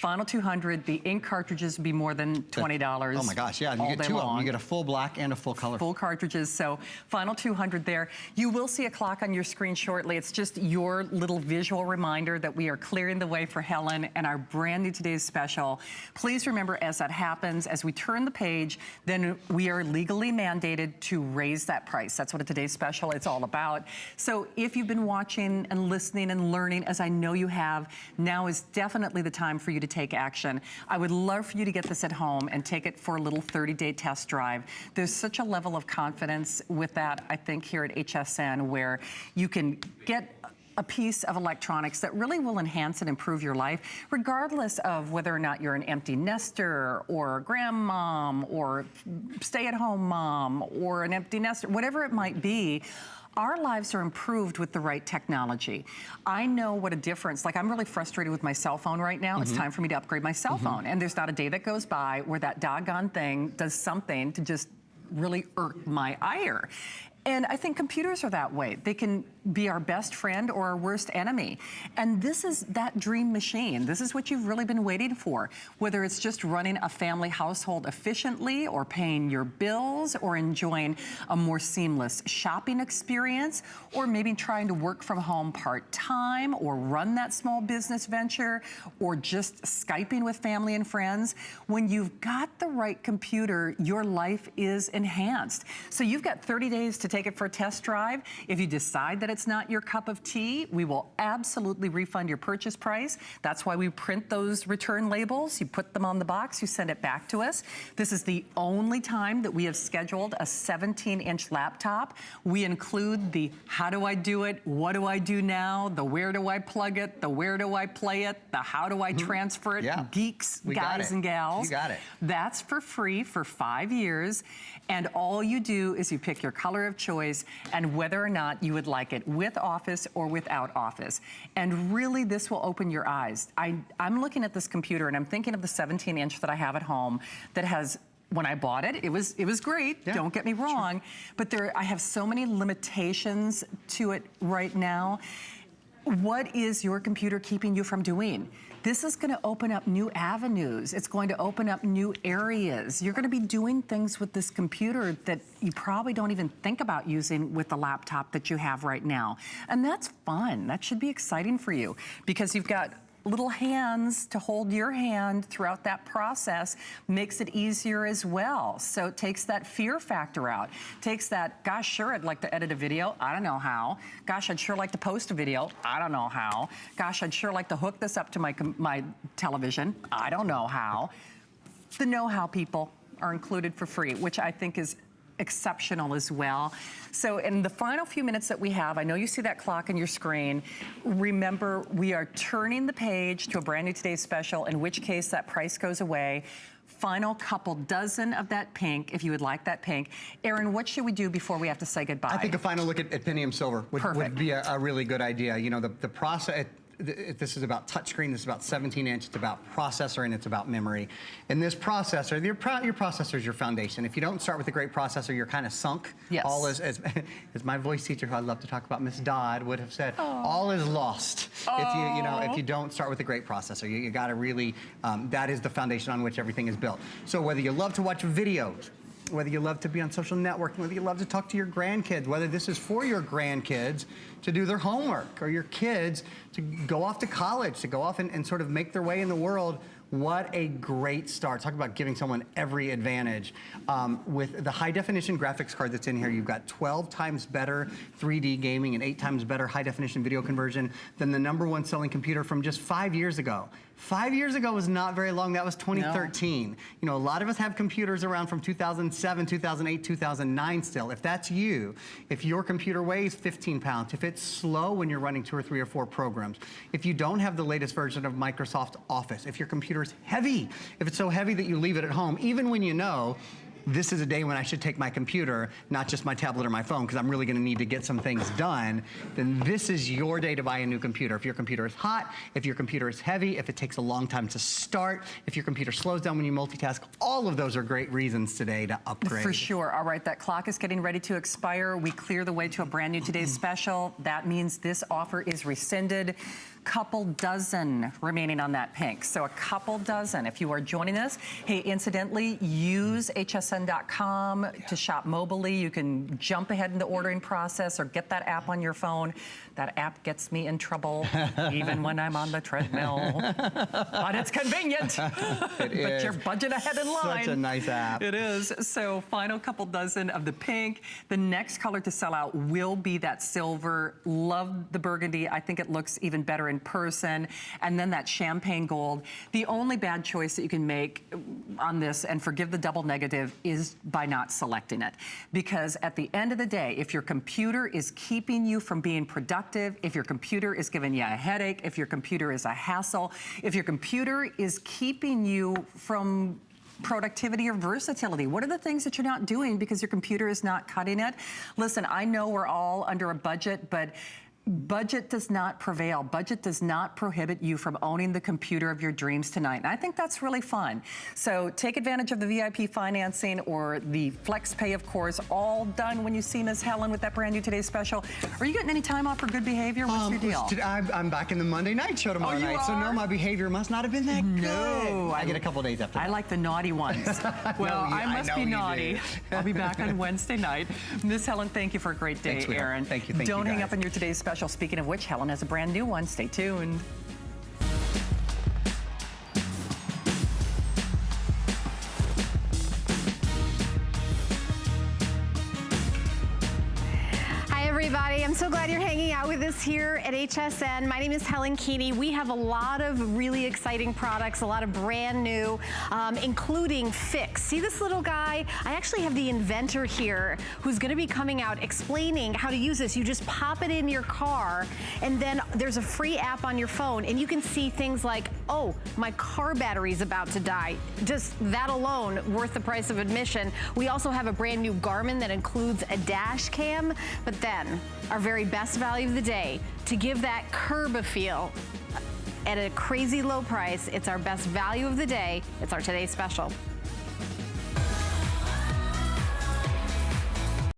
final 200. The ink cartridges would be more than $20. Oh my gosh, yeah. You get 2 of them. You get a full black and a full color. Full cartridges. So, final 200 there. You will see a clock on your screen shortly. It's just your little visual reminder that we are clearing the way for Helen and our brand new today's special. Please remember, as that happens, as we turn the page, then we are legally mandated to raise that price. That's what a today's special is all about. So, if you've been watching and listening and learning, as I know you have, now is definitely the time for you to take action. I would love for you to get this at home and take it for a little 30-day test drive. There's such a level of confidence with that, I think, here at HSN, where you can get a piece of electronics that really will enhance and improve your life, regardless of whether or not you're an empty nester or a grandmom or stay-at-home mom or an empty nester, whatever it might be. Our lives are improved with the right technology. I know what a difference, like I'm really frustrated with my cell phone right now. It's time for me to upgrade my cell phone. And there's not a day that goes by where that doggone thing does something to just really irk my ire. And I think computers are that way. They can be our best friend or our worst enemy. And this is that dream machine. This is what you've really been waiting for. Whether it's just running a family household efficiently or paying your bills or enjoying a more seamless shopping experience, or maybe trying to work from home part-time or run that small business venture, or just Skyping with family and friends. When you've got the right computer, your life is enhanced. So you've got 30 days to take it for a test drive. If you decide that it's not your cup of tea, we will absolutely refund your purchase price. That's why we print those return labels. You put them on the box, you send it back to us. This is the only time that we have scheduled a 17-inch laptop. We include the how do I do it, what do I do now, the where do I plug it, the where do I play it, the how do I transfer it, geeks, guys and gals. You got it. That's for free for 5 years. And all you do is you pick your color of choice and whether or not you would like it with Office or without Office. And really, this will open your eyes. I'm looking at this computer and I'm thinking of the 17-inch that I have at home that has, when I bought it, it was great, don't get me wrong, but I have so many limitations to it right now. What is your computer keeping you from doing? This is going to open up new avenues. It's going to open up new areas. You're going to be doing things with this computer that you probably don't even think about using with the laptop that you have right now. And that's fun. That should be exciting for you because you've got little hands to hold your hand throughout that process. Makes it easier as well. So it takes that fear factor out. Takes that, gosh, sure, I'd like to edit a video. I don't know how. Gosh, I'd sure like to post a video. I don't know how. Gosh, I'd sure like to hook this up to my television. I don't know how. The know-how people are included for free, which I think is exceptional as well. So in the final few minutes that we have, I know you see that clock on your screen. Remember, we are turning the page to a brand new Today's Special, in which case that price goes away. Final couple dozen of that pink, if you would like that pink. Aaron, what should we do before we have to say goodbye? I think a final look at Pentium Silver would be a really good idea. You know, the process, this is about touchscreen, this is about 17-inch, it's about processor, and it's about memory. And this processor, your processor is your foundation. If you don't start with a great processor, you're kind of sunk. Yes. All is, as my voice teacher, who I love to talk about, Miss Dodd, would have said, all is lost if you don't start with a great processor. You got to really, that is the foundation on which everything is built. So whether you love to watch videos, whether you love to be on social networking, whether you love to talk to your grandkids, whether this is for your grandkids to do their homework or your kids to go off to college, to go off and sort of make their way in the world, what a great start. Talk about giving someone every advantage. With the high definition graphics card that's in here, you've got 12 times better 3D gaming and 8 times better high definition video conversion than the #1 selling computer from just 5 years ago. 5 years ago was not very long. That was 2013. No. You know, a lot of us have computers around from 2007, 2008, 2009 still. If that's you, if your computer weighs 15 pounds, if it's slow when you're running 2 or 3 or 4 programs, if you don't have the latest version of Microsoft Office, if your computer is heavy, if it's so heavy that you leave it at home, even when you know this is a day when I should take my computer, not just my tablet or my phone, because I'm really going to need to get some things done, then this is your day to buy a new computer. If your computer is hot, if your computer is heavy, if it takes a long time to start, if your computer slows down when you multitask, all of those are great reasons today to upgrade. For sure. All right, that clock is getting ready to expire. We clear the way to a brand new Today's Special. That means this offer is rescinded. couple dozen remaining on that pink. So a couple dozen. If you are joining us, hey, incidentally, use hsn.com to shop mobilely. You can jump ahead in the ordering process or get that app on your phone. That app gets me in trouble even when I'm on the treadmill. But it's convenient. But you're budget ahead in line. Such a nice app. It is. So final couple dozen of the pink. The next color to sell out will be that silver. Love the burgundy. I think it looks even better in person. And then that champagne gold. The only bad choice that you can make on this, and forgive the double negative, is by not selecting it. Because at the end of the day, if your computer is keeping you from being productive, if your computer is giving you a headache, if your computer is a hassle, if your computer is keeping you from productivity or versatility, what are the things that you're not doing because your computer is not cutting it? Listen, I know we're all under a budget, but budget does not prevail. Budget does not prohibit you from owning the computer of your dreams tonight. And I think that's really fun. So take advantage of the VIP financing or the flex pay, of course, all done when you see Ms. Helen with that brand new Today's Special. Are you getting any time off for good behavior? What's your deal? I'm back in the Monday night show tomorrow night. So no, my behavior must not have been that good. No. I get a couple days after that. I like the naughty ones. Well, I must be naughty. I'll be back on Wednesday night. Ms. Helen, thank you for a great day, Aaron. Thank you. Don't hang up on your Today's Special. Speaking of which, Helen has a brand new one. Stay tuned. Everybody, I'm so glad you're hanging out with us here at HSN. My name is Helen Keeney. We have a lot of really exciting products, a lot of brand new, including Fix. See this little guy? I actually have the inventor here who's going to be coming out explaining how to use this. You just pop it in your car, and then there's a free app on your phone, and you can see things like, oh, my car battery's about to die. Just that alone worth the price of admission. We also have a brand new Garmin that includes a dash cam, but then our very best value of the day, to give that curb a feel at a crazy low price. It's our best value of the day. It's our Today's Special.